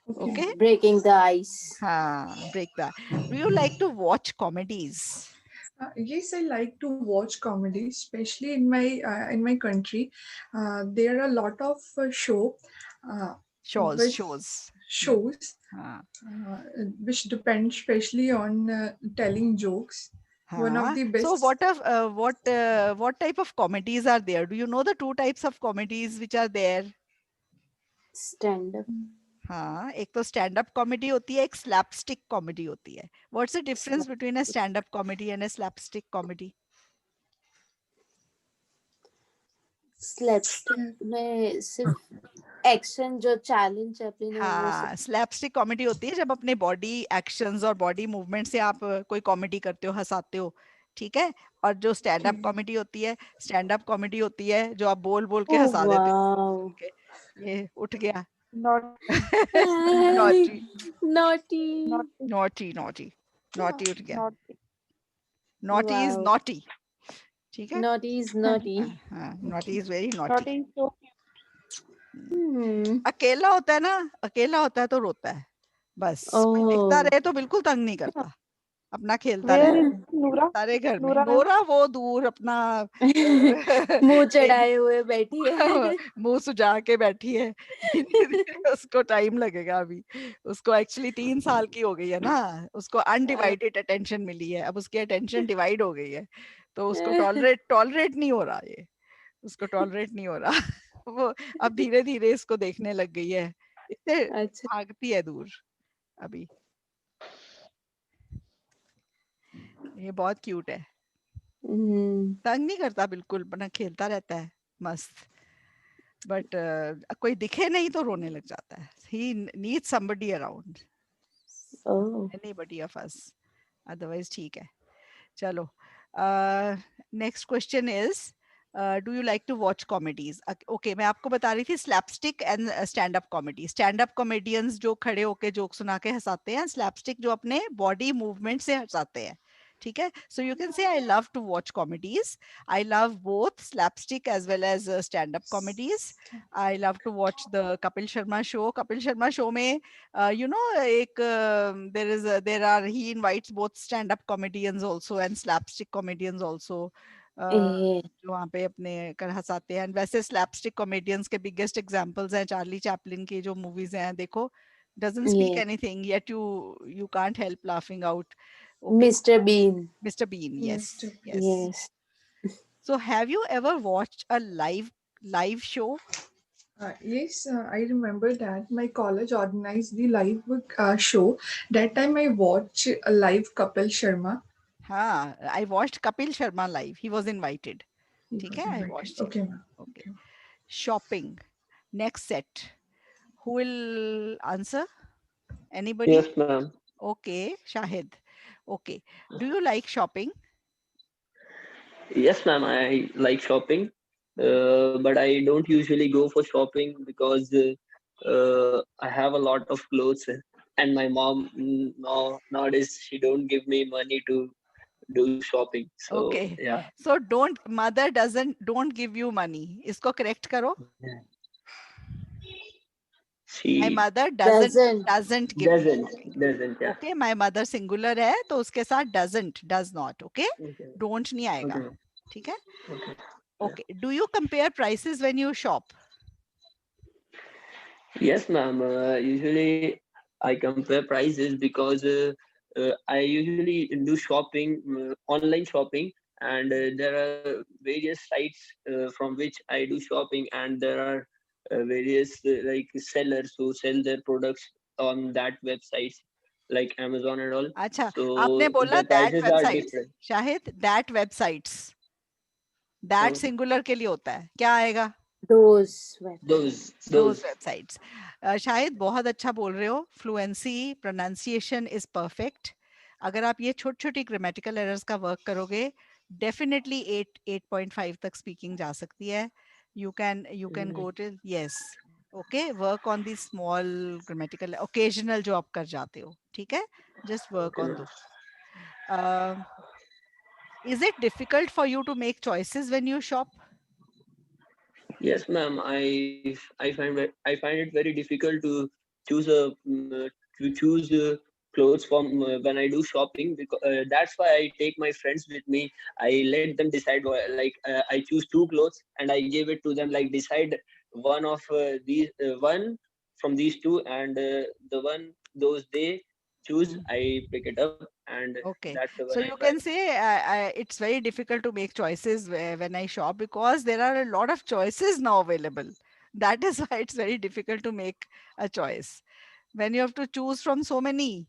S1: Okay.
S3: Breaking the ice.
S1: Break that. Do you like to watch comedies?
S21: Yes, I like to watch comedy, especially in my country. There are a lot of uh,
S1: Shows,
S21: which
S1: shows.
S21: shows
S1: हाँ.
S21: which depend especially on telling jokes. One of
S1: हाँ.
S21: the
S1: So
S21: best.
S1: what type of comedies are there? Do you know the two types of comedies which are there?
S3: Stand up.
S1: हाँ, एक तो stand up comedy होती है, एक slapstick comedy होती है. What's the difference between a stand up comedy and a slapstick comedy?
S3: Slapstick में सिर्फ एक्शन जो चार्ली चैपलिन है वो सब.
S1: हाँ, स्लैपस्टिक कॉमेडी होती है जब अपने बॉडी एक्शंस और बॉडी मूवमेंट से आप कोई कॉमेडी करते हो, हंसाते हो. ठीक है. और जो स्टैंड अप कॉमेडी होती है, स्टैंड अप कॉमेडी होती है जो आप बोल बोल के
S3: Oh
S1: हंसा देते हो.
S3: wow.
S1: ठीक है. ये उठ गया.
S3: Naughty.
S1: Naughty
S3: Naughty.
S1: Naughty naughty naughty उठ गया.
S3: Naughty.
S1: Naughty is
S3: Wow.
S1: Naughty. ठीक है.
S3: Naughty is naughty.
S1: हाँ, naughty is very naughty.
S3: Naughty is so
S1: अकेला होता है ना, अकेला होता है तो रोता है. बस कोई दिखता
S3: Oh.
S1: रहे तो बिल्कुल तंग नहीं करता. अपना खेलता
S3: Where
S1: रहता
S3: is
S1: है.
S3: Noora?
S1: सारे घर में.
S3: Noora ma'am?
S1: नोरा वो दूर अपना
S3: मुंह चढ़ाए हुए बैठी है.
S1: मुंह सुजा के बैठी है. धीरे-धीरे उसको टाइम लगेगा अभी. उसको एक्चुअली 3 साल की हो गई है ना. उसको अनडिवाइडेड अटेंशन मिली है. अब उसकी अटेंशन डिवाइड हो गई है. तो उसको टॉलरेट नहीं हो रहा ये. उसको टॉलरेट नहीं हो रहा. वो अब धीरे-धीरे इसको देखने लग गई है. इससे
S3: अच्छा.
S1: भागती है दूर अभी. ये बहुत क्यूट है. तंग नहीं करता बिल्कुल, अपना खेलता रहता है मस्त. बट कोई दिखे नहीं तो रोने लग जाता है. He needs somebody around.
S3: Oh.
S1: Anybody of us. Otherwise ठीक है. चलो. Next question is do you like to watch comedies? Okay, मैं आपको बता रही थी slapstick and stand up comedy. Stand up comedians जो खड़े होके जोक सुना के हंसाते हैं. स्लैपस्टिक जो अपने बॉडी मूवमेंट से हंसाते हैं. ठीक है. सो you can say I love to watch comedies. I love both slapstick as well as stand up comedies. I love to watch the Kapil Sharma show. Kapil Sharma show में you know एक there are he invites both stand up comedians also and slapstick comedians also. जो वहाँ पे अपने कर हंसाते हैं. वैसे slapstick comedians के biggest examples हैं चार्ली चैपलिन की जो movies हैं. देखो, doesn't speak
S3: Yeah.
S1: anything yet you can't help laughing out.
S3: Mr. Bean.
S1: Mr. Bean, yes.
S21: Mr.
S1: Yes.
S3: Yes.
S1: So have you ever watched a live show?
S21: Yes, I remember that my college organized the live show. That time I watched a live Kapil Sharma.
S1: हाँ, I watched Kapil Sharma live. He was invited.
S21: He
S1: ठीक
S21: was
S1: है, I
S21: invited.
S1: watched it.
S21: Okay, ma'am.
S1: Okay. Shopping. Next set. Who will answer? Anybody?
S10: Yes, ma'am.
S1: Okay, Shahid. Okay. Do you like shopping?
S10: Yes, ma'am. I like shopping, but I don't usually go for shopping because I have a lot of clothes, and my mom nowadays she don't give me money to do shopping. So
S1: Okay.
S10: yeah.
S1: So mother don't give you money. इसको correct करो. My
S10: She
S1: mother doesn't give you
S10: doesn't
S1: money.
S10: yeah.
S1: Okay, my mother singular है तो उसके साथ does not. Okay,
S10: Okay.
S1: don't नहीं आएगा.
S10: Okay.
S1: ठीक है.
S10: Okay.
S1: Okay. Do you compare prices when you shop?
S10: Yes, ma'am. Usually I compare prices because I usually do shopping, online shopping, and there are various sites from which I do shopping, and there are various like sellers who sell their products on that websites like Amazon and all.
S1: अच्छा,
S10: So
S1: आपने बोला
S10: the
S1: that
S10: prices are
S1: websites.
S10: different.
S1: Shahid, that websites. That
S10: हाँ,
S1: singular के लिए होता है, क्या आएगा?
S3: Those
S10: those
S1: Those websites. Shahid बहुत अच्छा बोल रहे हो. Fluency, pronunciation is perfect. अगर आप ये छोटी छोटी grammatical errors का work करोगे, definitely 8.5 तक speaking जा सकती है. You can go till yes. Okay, work on these small grammatical occasional जो आप कर जाते हो, ठीक है? Just work on those. Is it difficult for you to make choices when you shop?
S10: Yes, ma'am. I find it very difficult to choose a clothes from when I do shopping, because that's why I take my friends with me. I let them decide like I choose two clothes and I give it to them, like decide one of these one from these two, and the one those they choose I pick it up, and
S1: Okay,
S10: that's the one
S1: so
S10: I
S1: you
S10: buy.
S1: can say it's very difficult to make choices when I shop because there are a lot of choices now available. That is why it's very difficult to make a choice. When you have to choose from so many,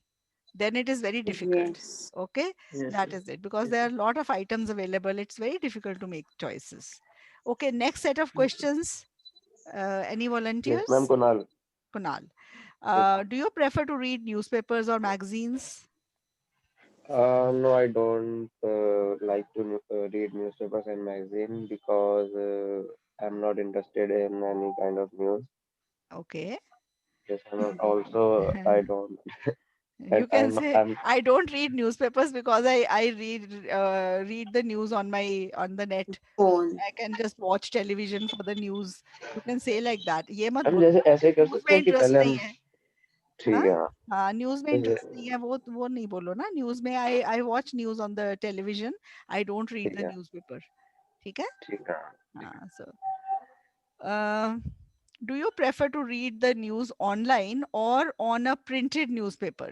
S1: then it is very difficult.
S3: Yes.
S1: Okay,
S10: Yes,
S1: that
S10: ma'am.
S1: is it, because there are a lot of items available. It's very difficult to make choices. Okay, next set of questions. Any
S5: Yes, ma'am,
S1: volunteers?
S5: Kunal.
S1: Kunal,
S5: Yes.
S1: do you prefer to read newspapers or magazines?
S5: No, I don't like to read newspapers and magazine because I'm not interested in any kind of news.
S1: Okay.
S5: Yes, I'm not, also I don't.
S1: You can say
S5: I'm
S1: I don't read newspapers because I read the news on the net.
S3: Phone.
S1: I can just watch television for the news. You can say like that. ये मत
S5: हम
S1: बोलो
S5: जैसे ऐसे कर
S1: news
S5: सकते
S1: में
S5: हैं कि
S1: इंटरेस्ट
S5: पहले
S1: नहीं
S5: हम
S1: है.
S5: ठीक
S1: हाँ
S5: है हाँ
S1: हाँ, न्यूज में
S5: जैसे
S1: इंटरेस्ट नहीं है, वो नहीं बोलो ना. न्यूज में I watch news on the television. I don't read
S5: ठीक
S1: the
S5: है
S1: newspaper. ठीक है?
S5: ठीक है
S1: हाँ, so do you prefer to read the news online or on a printed newspaper?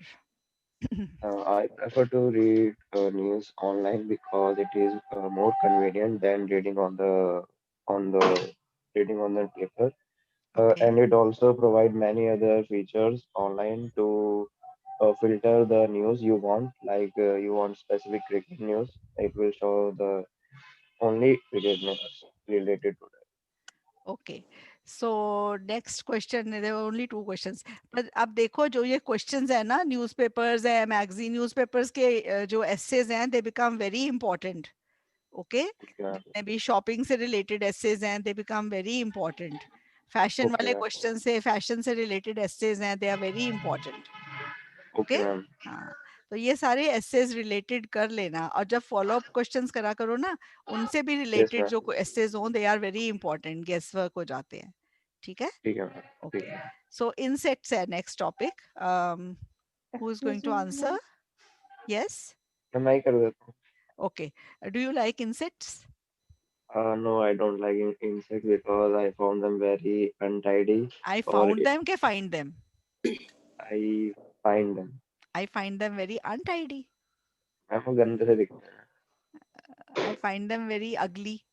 S5: I prefer to read news online because it is more convenient than on the reading on the paper.
S1: Okay.
S5: And it also provide many other features online to filter the news you want. Like you want specific cricket news, it will show the only cricket news related to
S1: Okay. So next question, there were only two questions. पर अब देखो जो ये questions है ना, newspapers है, magazine newspapers के जो essays हैं, they become very important. Okay.
S5: that.
S1: जितने भी shopping से related essays हैं, they become very important. Fashion
S5: Okay,
S1: वाले
S5: ma'am.
S1: questions से fashion से related essays हैं, they are very important.
S5: Okay,
S1: Okay.
S5: ma'am.
S1: हाँ, तो ये सारे essays related कर लेना, और जब follow up questions करा करो ना, उनसे भी
S5: Yes,
S1: related
S5: ma'am.
S1: जो essays हों, they are very important. Guess work हो जाते हैं. ठीक है?
S5: ठीक है ma'am. ठीक
S1: Okay.
S5: है.
S1: So insects है next topic. Who is going to answer? Yes.
S5: मैं ही कर देता हूँ.
S1: Okay. Do you like insects?
S5: No, I don't like insects because I found them very untidy,
S1: I
S5: or
S1: found them के find them.
S5: I find them.
S1: I find them very untidy.
S5: आपको गंदे से दिखते हैं.
S1: I find them very ugly.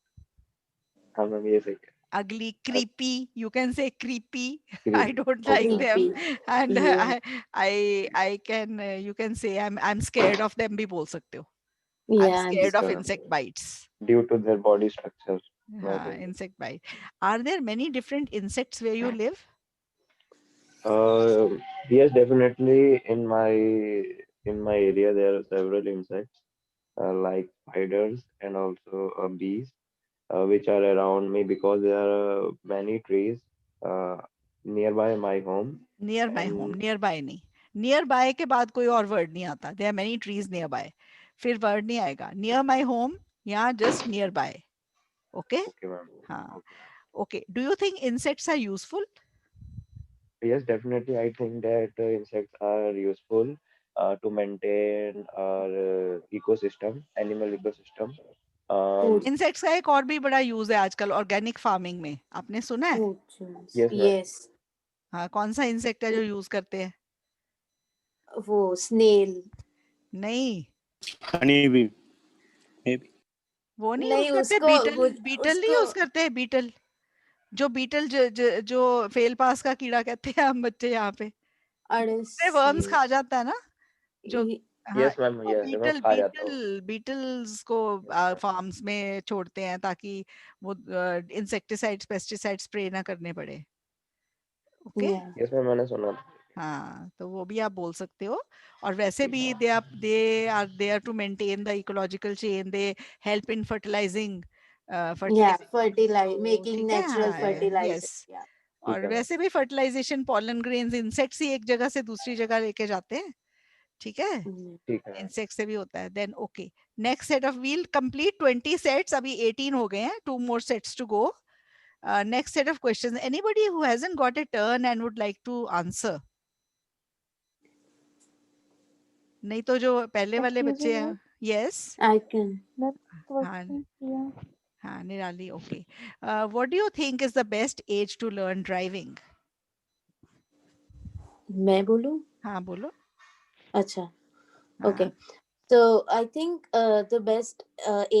S5: हाँ ma'am ये सही है.
S1: Ugly, creepy. You can say creepy.
S5: Creepy.
S1: I don't like
S5: Okay.
S1: them, and
S3: Yeah.
S1: I can you can say I'm scared of them भी बोल सकते हो. I'm
S3: Yeah, I'm
S1: scared of
S5: Okay, ma'am.
S1: insect bites.
S5: Due to their body structure. I
S1: हाँ,
S5: think.
S1: insect bite. Are there many different insects where you live?
S5: Yes, definitely. In my area, there are several insects like spiders and also bees, which are around me because there are many trees uh, nearby my home.
S1: Near my home.
S5: And
S1: Nearby नहीं. Nearby के बाद कोई और word नहीं आता. There are many trees nearby. फिर word नहीं आएगा. Near my home या just nearby. Okay?
S5: okay, ma'am.
S1: हाँ. Okay. Do you think insects are useful?
S5: Yes, definitely. I think that insects are useful to maintain our ecosystem, animal ecosystem.
S3: food.
S1: Insects का एक और भी बड़ा use है आजकल organic farming में. आपने सुना है?
S3: Food choice.
S5: Yes, ma'am.
S3: Yes.
S1: हाँ, कौन सा इंसेक्ट है जो यूज करते हैं?
S3: वो snail.
S1: नहीं,
S14: honey bee, maybe.
S1: वो नहीं
S3: नहीं
S1: यूज करते.
S3: उसको
S1: बीटल नहीं
S3: उसको
S1: यूज करते हैं. बीटल जो फेल पास का कीड़ा कहते हैं हम बच्चे यहाँ पे. वर्म्स खा जाता है ना जो हाँ
S5: यस मैम,
S1: वो
S5: यस मैं खा जाता हूँ।
S1: बीटल्स को फार्म्स में छोड़ते हैं ताकि वो इंसेक्टिसाइड्स पेस्टिसाइड स्प्रे ना करने पड़े। ओके
S5: यस मैम, मैंने सुना था।
S1: हाँ तो वो भी आप बोल सकते हो। और वैसे भी they are there to maintain the ecological chain, they help in fertilizing
S3: Yeah,
S1: fertilization,
S3: fertilize,
S1: तो
S3: making
S1: ठीक है
S3: natural
S1: हाँ
S3: fertilizer.
S1: यस।
S3: Yeah.
S5: ठीक
S1: और
S5: है मैम।
S1: वैसे भी फर्टिलाइजेशन पॉलन ग्रेन्स इंसेक्ट्स ही एक जगह से दूसरी जगह लेके जाते हैं, ठीक है
S5: ठीक है।
S1: इंसेक्ट से भी होता है। Then okay next set of we'll complete 20 sets, अभी 18 हो गए हैं, 2 more sets to go. Next set of questions, anybody who hasn't got a turn and would like to answer? नहीं तो जो पहले वाले
S15: Excuse
S1: बच्चे
S15: me,
S1: हैं
S15: ma'am.
S1: Yes
S3: I can.
S15: That
S1: हाँ
S15: question. Yeah.
S1: हाँ Nirali okay what do you think is the best age to learn driving?
S3: मैं बोलूं?
S1: हाँ बोलो।
S3: अच्छा.
S1: हाँ
S3: Okay. So I think the best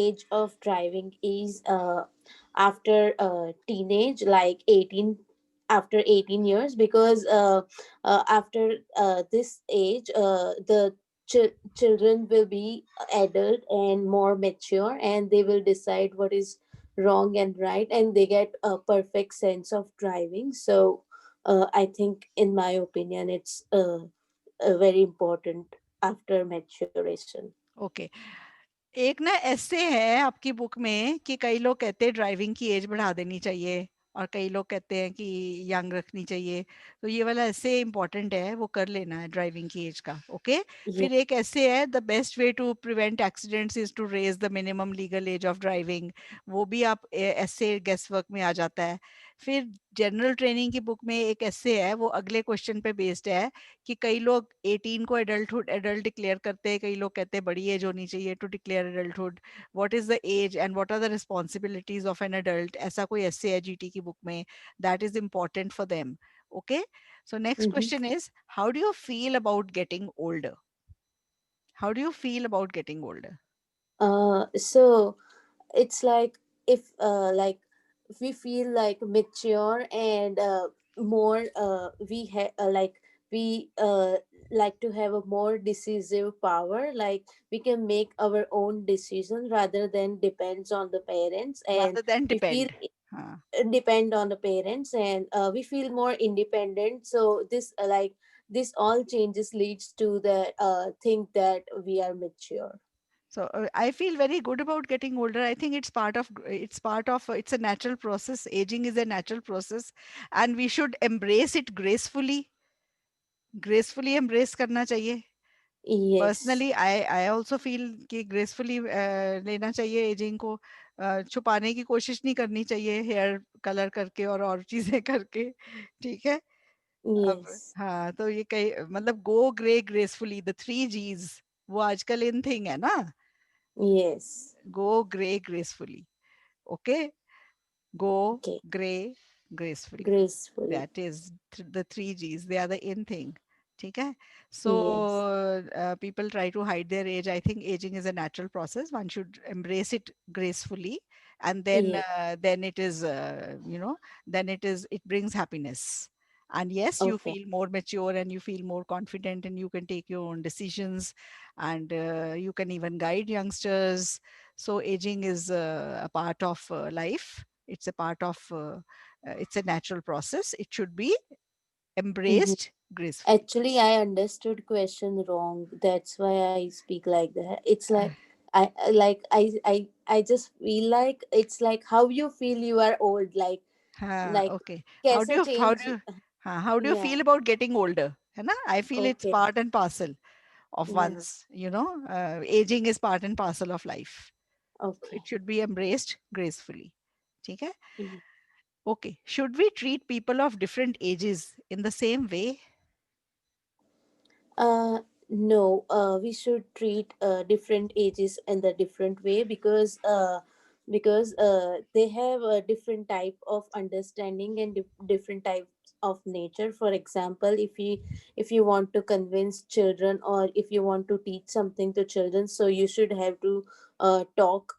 S3: age of driving is after teenage, like 18, after 18 years, because after this age, the children will be adult and more mature, and they will decide what is wrong and right, and they get a perfect sense of driving. So I think, in my opinion, it's very important after maturation.
S1: Okay एक ना ऐसे है आपकी book में कि कई लोग कहते हैं ड्राइविंग की एज बढ़ा देनी चाहिए और कई लोग कहते हैं कि यंग रखनी चाहिए, तो ये वाला ऐसे इम्पोर्टेंट है, वो कर लेना है ड्राइविंग की एज का। Okay
S3: Yeah.
S1: फिर एक ऐसे है the best way to prevent accidents is to raise the minimum legal age of driving, वो भी आप ऐसे गेस वर्क में आ जाता है। फिर जनरल ट्रेनिंग की बुक में एक ऐसे है, वो अगले क्वेश्चन पे बेस्ड है कि कई लोग 18 को एडल्ट डिक्लेयर करते हैं, कई लोग कहते हैं बड़ी एज होनी चाहिए to declare adulthood, what is the age and what are the responsibilities of an adult, ऐसा कोई ऐसे है जीटी की बुक में, that is important for them. Okay so next question is how do you feel about getting older? How do you feel about getting older?
S3: So it's like, if we feel like mature and more we have we like to have a more decisive power, like we can make our own decision rather than depends on the parents, and
S1: rather than
S3: we feel
S1: depend हाँ
S3: depend on the parents, and we feel more independent. So this all changes leads to the think that we are mature.
S1: so I feel very good about getting older. I think it's a natural process. Aging is a natural process and we should embrace it gracefully embrace करना चाहिए।
S3: Yes.
S1: Personally I also feel कि gracefully लेना चाहिए ageing को, छुपाने की कोशिश नहीं करनी चाहिए हेयर कलर करके और चीजें करके, ठीक है। अब
S3: Yes.
S1: हाँ तो ये कई मतलब go grey gracefully, the 3 Gs वो आजकल इन थिंग है ना,
S3: Yes.
S1: Go grey gracefully. Okay go
S3: Okay.
S1: gray gracefully,
S3: Gracefully.
S1: that is the 3 Gs, they are the in thing, ठीक है। So
S3: Yes.
S1: people try to hide their age. I think aging is a natural process, one should embrace it gracefully, and
S3: Yes.
S1: then it is then it brings happiness, and yes you
S3: Okay.
S1: feel more mature and you feel more confident and you can take your own decisions, and you can even guide youngsters. So aging is a part of life, it's a part of it's a natural process, it should be
S3: Mhm.
S1: embraced gracefully.
S3: Actually, I understood question wrong. That's why I speak like that. It's like I just feel like it's like how you feel you are old. Like
S1: Okay, how do
S3: कैसे
S1: you
S3: change?
S1: how do you
S3: Yeah.
S1: feel about getting older, है ना? I feel it's
S3: Okay.
S1: part and parcel of
S3: Yeah.
S1: one's, aging is part and parcel of life, so
S3: Okay.
S1: it should be embraced gracefully, ठीक है।
S3: Yeah.
S1: Okay, should we treat people of different ages in the same way?
S3: No, we should treat different ages in the different way, because because they have a different type of understanding and different types of nature. For example, if you want to convince children, or if you want to teach something to children, so you should have to talk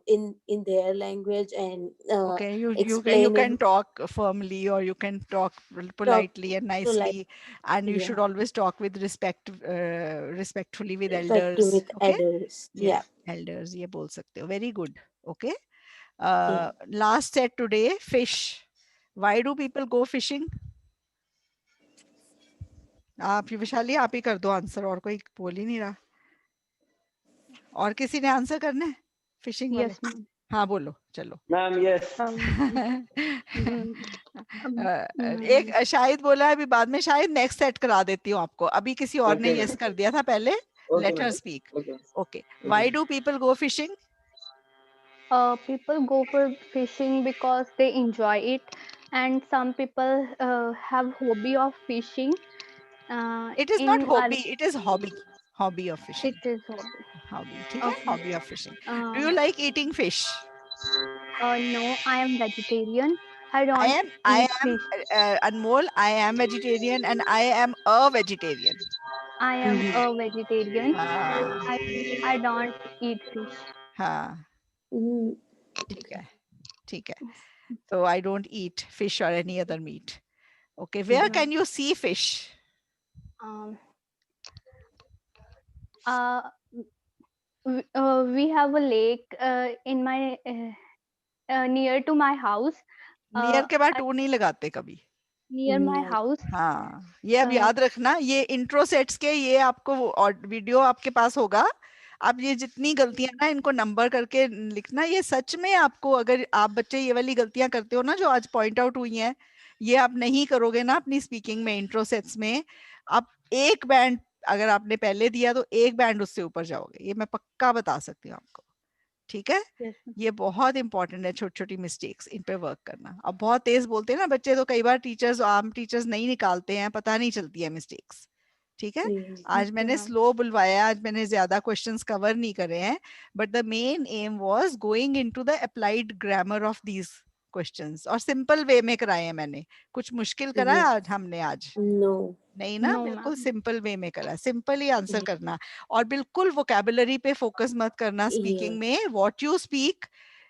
S3: in their language, and
S1: Okay, you
S3: explain it,
S1: can talk firmly, or you can talk
S3: talk
S1: politely and
S3: polite.
S1: nicely, and you
S3: Yeah,
S1: should always talk with respect, respectfully with
S3: respect
S1: elders.
S3: with
S1: Okay,
S3: others.
S1: yes,
S3: Yeah.
S1: elders ये बोल सकते हो. Very good. Okay.
S3: Yeah.
S1: Last set today, fish. Why do people go fishing? आप विशाली आप ही कर दो answer, और कोई बोल ही नहीं रहा. और किसी ने आंसर करना है फिशिंग वाले?
S15: Yes, ma'am.
S1: हाँ बोलो चलो.
S10: Ma'am, yes.
S1: एक शाहिद बोला है, अभी बाद में शायद नेक्स्ट सेट करा देती हूँ आपको. अभी किसी और ने
S10: Okay,
S1: यस
S10: ma'am.
S1: कर दिया था पहले.
S10: Okay,
S1: let her
S10: ma'am.
S1: Speak.
S10: Okay.
S1: Okay. Why do people go fishing?
S15: People go for fishing because they enjoy it, and some people have hobby of fishing.
S1: It is not
S15: In
S1: hobby, it is hobby. Hobby of fishing.
S15: it is hobby.
S1: Hobby. ठीक है?
S15: Okay.
S1: Hobby of fishing. Do you
S15: Uh,
S1: like eating fish?
S15: no, I am vegetarian. I
S1: I
S15: don't
S1: am
S15: eat fish.
S1: Anmol, I am vegetarian and I am a vegetarian.
S15: I am a vegetarian.
S1: हाँ.
S15: I don't eat fish.
S1: हाँ.
S3: Mm.
S1: ठीक है. ठीक है. So I don't eat fish or any other meat. Okay. Where can you see fish?
S15: Um, we have a lake in my near to my house.
S1: Near के बाद to नहीं लगाते कभी.
S15: Near my house.
S1: हाँ, ये अब याद रखना. ये इंट्रो सेट्स के ये आपको वीडियो आपके पास होगा. आप ये जितनी गलतियां ना इनको नंबर करके लिखना. ये सच में आपको, अगर आप बच्चे ये वाली गलतियां करते हो ना जो आज पॉइंट आउट हुई हैं, ये आप नहीं करोगे ना अपनी स्पीकिंग में, इंट्रो सेट्स में, आप एक बैंड अगर आपने पहले दिया तो एक बैंड उससे ऊपर जाओगे. ये मैं पक्का बता सकती हूँ आपको. ठीक है?
S15: Yes.
S1: ये बहुत इंपॉर्टेंट है. छोटी छोटी मिस्टेक्स, इन पे वर्क करना. अब बहुत तेज बोलते हैं ना बच्चे, तो कई बार टीचर्स, आम टीचर्स नहीं निकालते हैं, पता नहीं चलती है मिस्टेक्स. ठीक है? आज मैंने स्लो बुलवाया, आज मैंने ज्यादा क्वेश्चंस कवर नहीं करे हैं, but the main M was going into the applied grammar of these questions, और सिंपल वे में कराए हैं मैंने. कुछ मुश्किल कराया आज हमने? आज नहीं ना.
S15: No,
S1: बिल्कुल
S15: ma'am.
S1: सिंपल वे में करा. सिंपल ही आंसर करना, और बिल्कुल वोकैबुलरी पे फोकस मत करना स्पीकिंग में. What you speak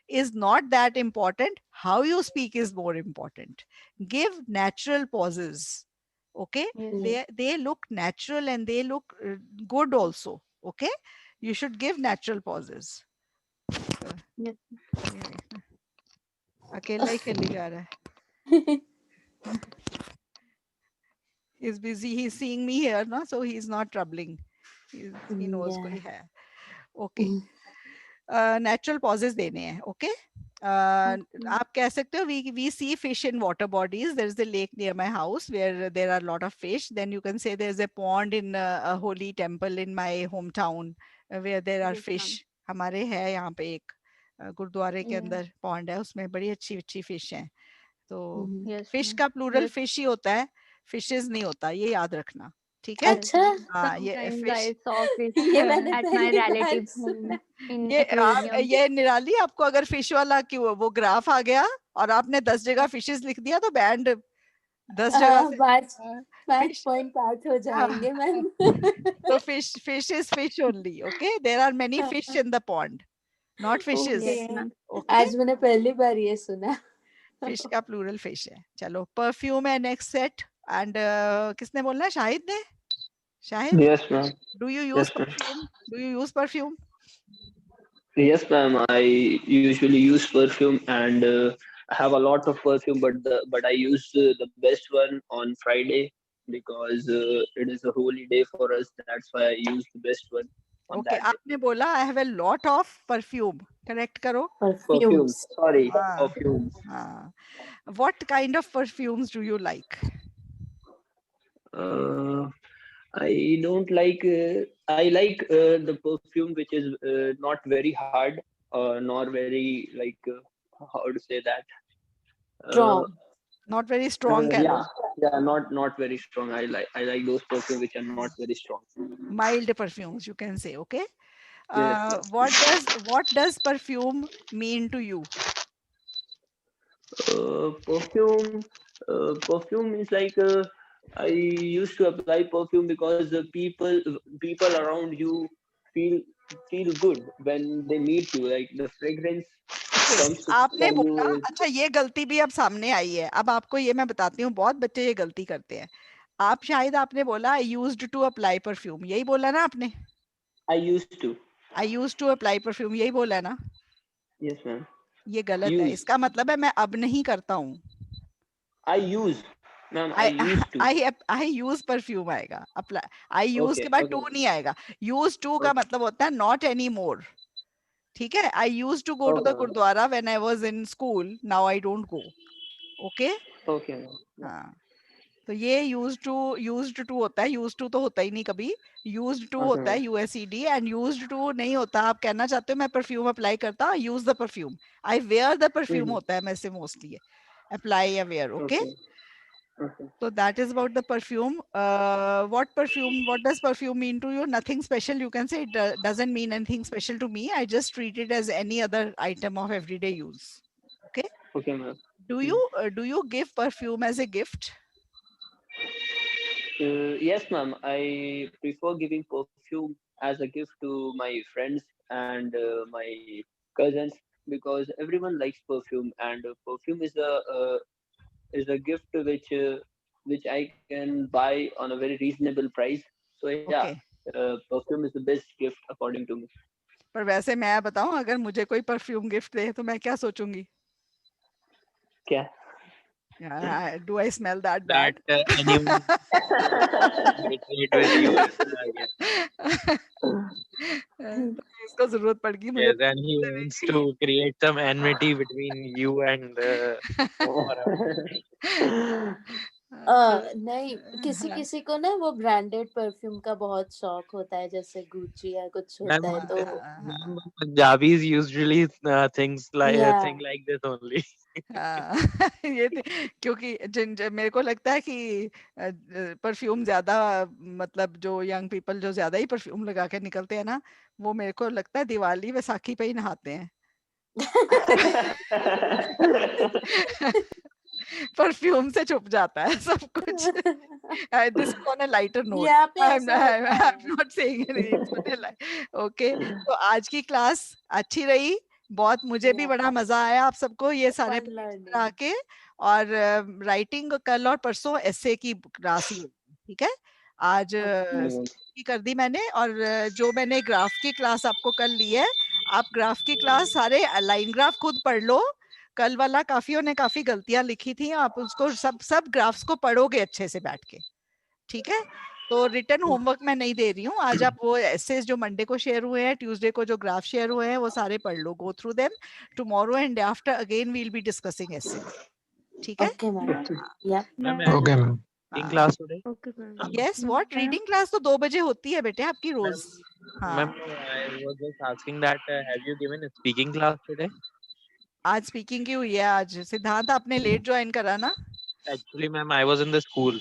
S1: is not that important. How you speak is more important. Give natural pauses. Okay? They look natural and they look good also. Okay? You should give natural pauses. अकेला ही खेली जा रहा है. He's busy. He's seeing me here, no? So he's not troubling. He knows कोई है. Okay. Natural pauses देने हैं. Okay. आप कह सकते हो, we see fish in water bodies. There is a lake near my house where there are a lot of fish. Then you can say there's a pond in a holy temple in my hometown where there are fish. हमारे है यहाँ पे एक गुरुद्वारे के अंदर pond है, उसमें बड़ी अच्छी अच्छी फिश हैं. तो फिश का प्लूरल फिश ही होता है, फिशेस नहीं होता. ये याद रखना. ठीक है?
S3: अच्छा.
S1: हाँ, ये
S15: Sometimes I
S1: fish.
S15: saw fish
S3: ये मैंने
S15: at my
S3: पहली बार
S15: relatives'
S3: सुना.
S15: home in
S1: ये
S15: aquarium.
S1: ये निराली, आपको अगर फिश वाला क्यों वो ग्राफ आ गया और आपने 10 जगह फिशेस लिख दिया तो बैंड 10 जगह से
S3: 5 पॉइंट आउट हो जाएंगे मैम.
S1: तो fish is fish only. Okay, there are many fish in the pond, not fishes.
S3: Okay. आज मैंने पहली बार ये सुना.
S1: फिश का प्लूरल फिश है. चलो, परफ्यूम है नेक्स्ट सेट. एंड किसने बोलना है? शाहिद ने. Shahid,
S10: Yes, ma'am.
S1: do you use
S10: Yes, ma'am.
S1: perfume? Do you use perfume?
S10: Yes, ma'am. I usually use perfume, and I have a lot of perfume, but I use the best one on Friday because it is a holy day for us. That's why I use the best one on
S1: Okay,
S10: that day.
S1: आपने बोला I have a lot of perfume. Correct करो.
S10: Perfumes. Sorry,
S1: हाँ.
S10: perfumes.
S1: हाँ. What kind of perfumes do you like?
S10: I don't like. I like the perfume which is not very hard, nor very like how to say that.
S3: Strong.
S1: Not very strong.
S10: Yeah, not very strong. I like those perfumes which are not very strong.
S1: Mild perfumes, you can say. Okay.
S10: Yes.
S1: What does perfume mean to you?
S10: Perfume. Perfume is like I used to apply perfume because the people around you feel feel good when they meet you. Like the fragrance
S1: okay,
S10: comes
S1: आपने
S10: from
S1: बोला,
S10: you.
S1: अच्छा ये गलती भी अब सामने आई है, अब आपको ये मैं बताती हूँ, बहुत बच्चे ये गलती करते हैं। आप शायद आपने बोला I used to apply perfume, यही बोला ना आपने?
S10: I used to.
S1: I used to apply perfume, यही बोला है ना?
S10: Yes, ma'am.
S1: ये गलत है,
S10: Use.
S1: इसका मतलब है मैं अब नहीं करता हूँ।
S10: I use. Ma'am, I
S1: I
S10: used to.
S1: I use perfume आएगा, अप्लाई, आई यूज के
S10: Okay.
S1: बाद
S10: Okay.
S1: टू नहीं आएगा। यूज टू का
S10: Okay.
S1: मतलब होता है नॉट एनी मोर, ठीक है? I use to go to the
S10: Okay.
S1: Gurdwara when I was in school, now I don't go. Okay,
S10: Okay. ma'am.
S1: हाँ, तो ये यूज्ड टू होता है, यूज्ड टू तो होता ही नहीं कभी, यूज्ड टू
S10: Okay.
S1: होता है
S10: ma'am.
S1: यूएसईडी, एंड यूज्ड टू नहीं होता। आप कहना चाहते हो मैं परफ्यूम अप्लाई करता, use the perfume, I wear the perfume होता है, मैं से मोस्टली अप्लाई या wear. Okay,
S10: Okay. Okay.
S1: so that is about the perfume. What does perfume mean to you? Nothing special, you can say. It doesn't mean anything special to me, I just treat it as any other item of everyday use. Okay,
S10: Okay, ma'am.
S1: do you give perfume as a gift?
S10: Yes, ma'am. I prefer giving perfume as a gift to my friends and my cousins because everyone likes perfume, and perfume is a gift which I can buy on a very reasonable price. So yeah,
S1: Okay,
S10: perfume is the best gift according to me.
S1: पर वैसे मैं बताऊं, अगर मुझे कोई perfume gift दे तो मैं क्या सोचूंगी?
S10: क्या?
S1: Do I smell that bad?
S11: anyone relate with you.
S1: तो इसको जरूरत पड़गी मुझे।
S11: Yes, and he wants to create some enmity between you and
S3: नहीं, किसी किसी को ना वो ब्रांडेड परफ्यूम का बहुत शौक होता है, जैसे गुची या कुछ होता है, तो
S11: Punjabis usually things like
S3: Yeah.
S11: think like this only.
S1: ये क्योंकि मेरे को लगता है कि परफ्यूम ज्यादा, मतलब जो यंग पीपल जो ज्यादा ही परफ्यूम लगा के निकलते हैं ना, वो मेरे को लगता है दिवाली वैसाखी पे ही नहाते हैं। परफ्यूम से छुप जाता है सब कुछ। This is on a lighter note.
S3: यहाँ पे
S1: I'm
S3: ऐसा होता है।
S1: not saying anything. Okay, तो आज की क्लास अच्छी रही, बहुत मुझे भी बड़ा मजा आया आप सबको ये सारे
S3: Fun learning.
S1: करा के, और राइटिंग कल और परसों एसे की क्लास ही होगी, ठीक है? आज की कर दी मैंने, और जो मैंने ग्राफ की क्लास आपको कल ली है, आप ग्राफ की क्लास सारे लाइन ग्राफ खुद पढ़ लो। कल वाला काफियों ने काफी गलतियां लिखी थी, आप उसको सब ग्राफ्स को पढ़ोगे अच्छे से बैठ के, ठीक है? तो रिटर्न होमवर्क मैं नहीं दे रही हूँ आज, आप वो एसेस जो मंडे को शेयर हुए हैं, ट्यूसडे को जो ग्राफ शेयर हुए हैं, वो सारे पढ़ लो, go through them. Tomorrow and day after again we will be discussing essay, ठीक है?
S3: Okay, ma'am. Yeah.
S11: Okay, ma'am. In class today?
S7: Okay, ma'am.
S1: Yes, what? Reading class तो 2 बजे होती है बेटे आपकी रोज।
S11: Ma'am, I was just asking that have you given a speaking class today?
S1: आज speaking की हुई है। आज सिद्धांत आपने लेट ज्वाइन करा ना?
S11: Actually, ma'am, I was in the school.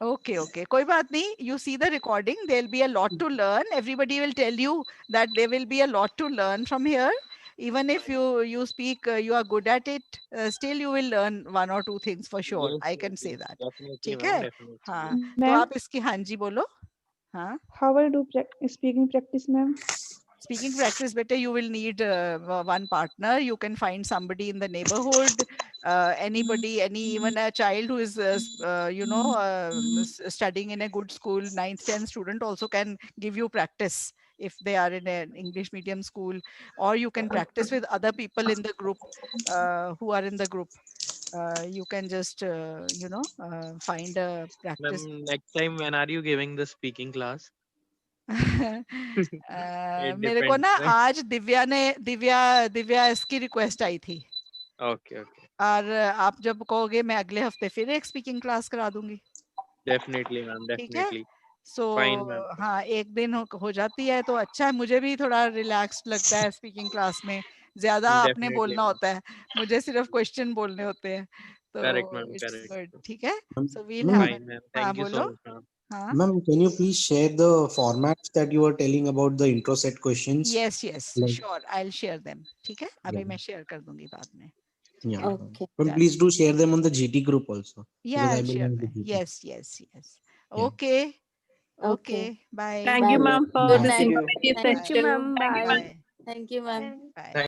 S1: Okay, okay, कोई बात नहीं, you see the recording, there'll be a lot to learn, everybody will tell you that there will be a lot to learn from here, even if you speak, you are good at it, still you will learn 1 or 2 things for sure.
S11: Yes,
S1: I can say that.
S11: definitely,
S1: ठीक
S11: ma'am,
S1: है?
S11: definitely.
S1: हाँ, तो
S19: Ma'am?
S1: आप इसकी, हाँ जी बोलो। हाँ,
S19: How will do speaking practice, ma'am?
S1: speaking practice bete, you will need one partner, you can find somebody in the neighborhood, anybody, even a child who is studying in a good school, 9th 10th student also can give you practice if they are in an English medium school, or you can practice with other people in the group, who are in the group. You can just find a practice.
S11: Ma'am, next time when are you giving the speaking class? It
S1: मेरे को
S11: depends,
S1: ना
S11: right?
S1: आज दिव्या इसकी request आई थी,
S11: Okay, okay.
S1: और आप जब कहोगे मैं अगले हफ्ते फिर एक स्पीकिंग क्लास करा दूंगी,
S11: Definitely, ma'am,
S1: ठीक है?
S11: definitely.
S1: सो
S11: Fine, ma'am.
S1: हाँ, एक दिन हो जाती है तो अच्छा है, मुझे भी थोड़ा रिलैक्स लगता है स्पीकिंग क्लास में, ज्यादा आपने
S11: Definitely,
S1: बोलना
S11: ma'am.
S1: होता है, मुझे सिर्फ क्वेश्चन बोलने होते हैं, तो
S11: Correct, ma'am,
S1: it's
S11: correct.
S1: Good, ठीक है? So we'll
S6: Ma'am,
S1: have,
S11: Fine, ma'am.
S1: हाँ
S11: Thank you so
S1: बोलो।
S11: much, ma'am.
S1: हाँ
S18: Ma'am, can you please share the formats that you were telling about the intro set questions?
S1: yes yes
S18: Like,
S1: sure I'll share them ठीक है
S18: yeah,
S1: अभी मैं share कर दूंगी बाद में ठीक
S18: yeah.
S1: है
S3: Okay.
S18: But
S1: Done.
S18: please do share them on the GT group also,
S1: Yeah
S18: because I
S1: I'll share
S18: belong to
S1: them
S18: GT.
S1: yes yes yes
S18: Yeah.
S1: okay
S3: Okay.
S1: okay bye
S12: Thank you,
S3: Bye.
S12: ma'am, for
S3: Good
S12: this
S3: night.
S12: informative
S3: Thank
S7: Thank you,
S12: session.
S7: ma'am.
S12: Thank you, ma'am.
S7: Bye.
S1: bye
S3: Thank you, ma'am.
S1: bye